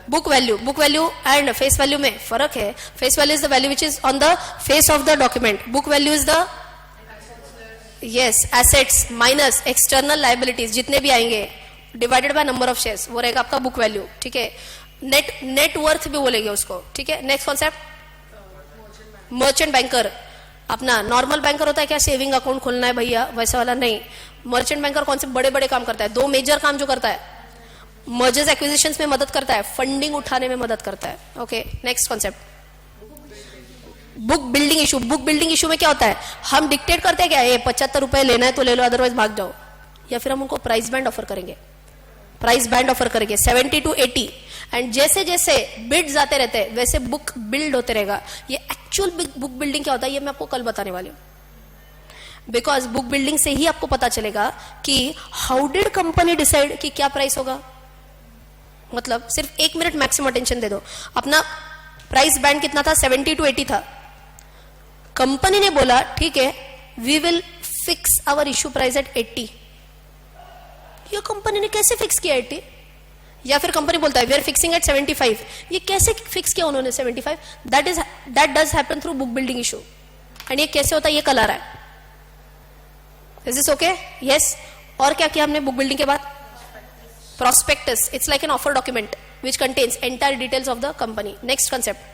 book value. Book value and face value में फर्क है. Face value is the value which is on the face of the document. Book value is the assets minus external liabilities जितने भी आएंगे divided by number of shares, वो रहेगा आपका book value. ठीक है. नेट वर्थ भी बोलेंगे उसको. ठीक है. Next concept merchant banker. अपना नॉर्मल बैंकर होता है क्या? सेविंग अकाउंट खोलना है भैया, वैसा वाला नहीं. मर्चेंट बैंकर कौन से बड़े बड़े काम करता है? दो मेजर काम जो करता है, मर्जर्स एक्विजिशंस में मदद करता है, फंडिंग उठाने में मदद करता है. Okay. Next concept book building issue. Book building issue में क्या होता है? हम डिक्टेट करते हैं क्या, ये 75 रुपए लेना है तो ले लो अदरवाइज भाग जाओ, या फिर हम उनको प्राइस बैंड ऑफर करेंगे. प्राइस बैंड ऑफर करेंगे 70 to 80 एंड जैसे जैसे बिड्स आते रहते हैं वैसे बुक बिल्ड होते रहेगा. ये एक्चुअल बुक बिल्डिंग क्या होता है ये मैं आपको कल बताने वाली हूं. बिकॉज बुक बिल्डिंग से ही आपको पता चलेगा कि हाउ डिड कंपनी डिसाइड कि क्या प्राइस होगा. मतलब सिर्फ 1 मिनट मैक्सिमम अटेंशन दे दो. अपना प्राइस बैंड कितना था? 70 to 80 था. कंपनी ने बोला ठीक है we will fix our issue price at 80. ये कंपनी ने कैसे फिक्स किया 80? या फिर कंपनी बोलता है वी आर फिक्सिंग एट 75. ये कैसे फिक्स किया उन्होंने 75? That does happen through book building issue. And ये कैसे होता है ये कल आ रहा है. Is this okay? यस. और क्या किया हमने बुक बिल्डिंग के बाद? prospectus. It's like an offer document which contains entire details of the company. Next concept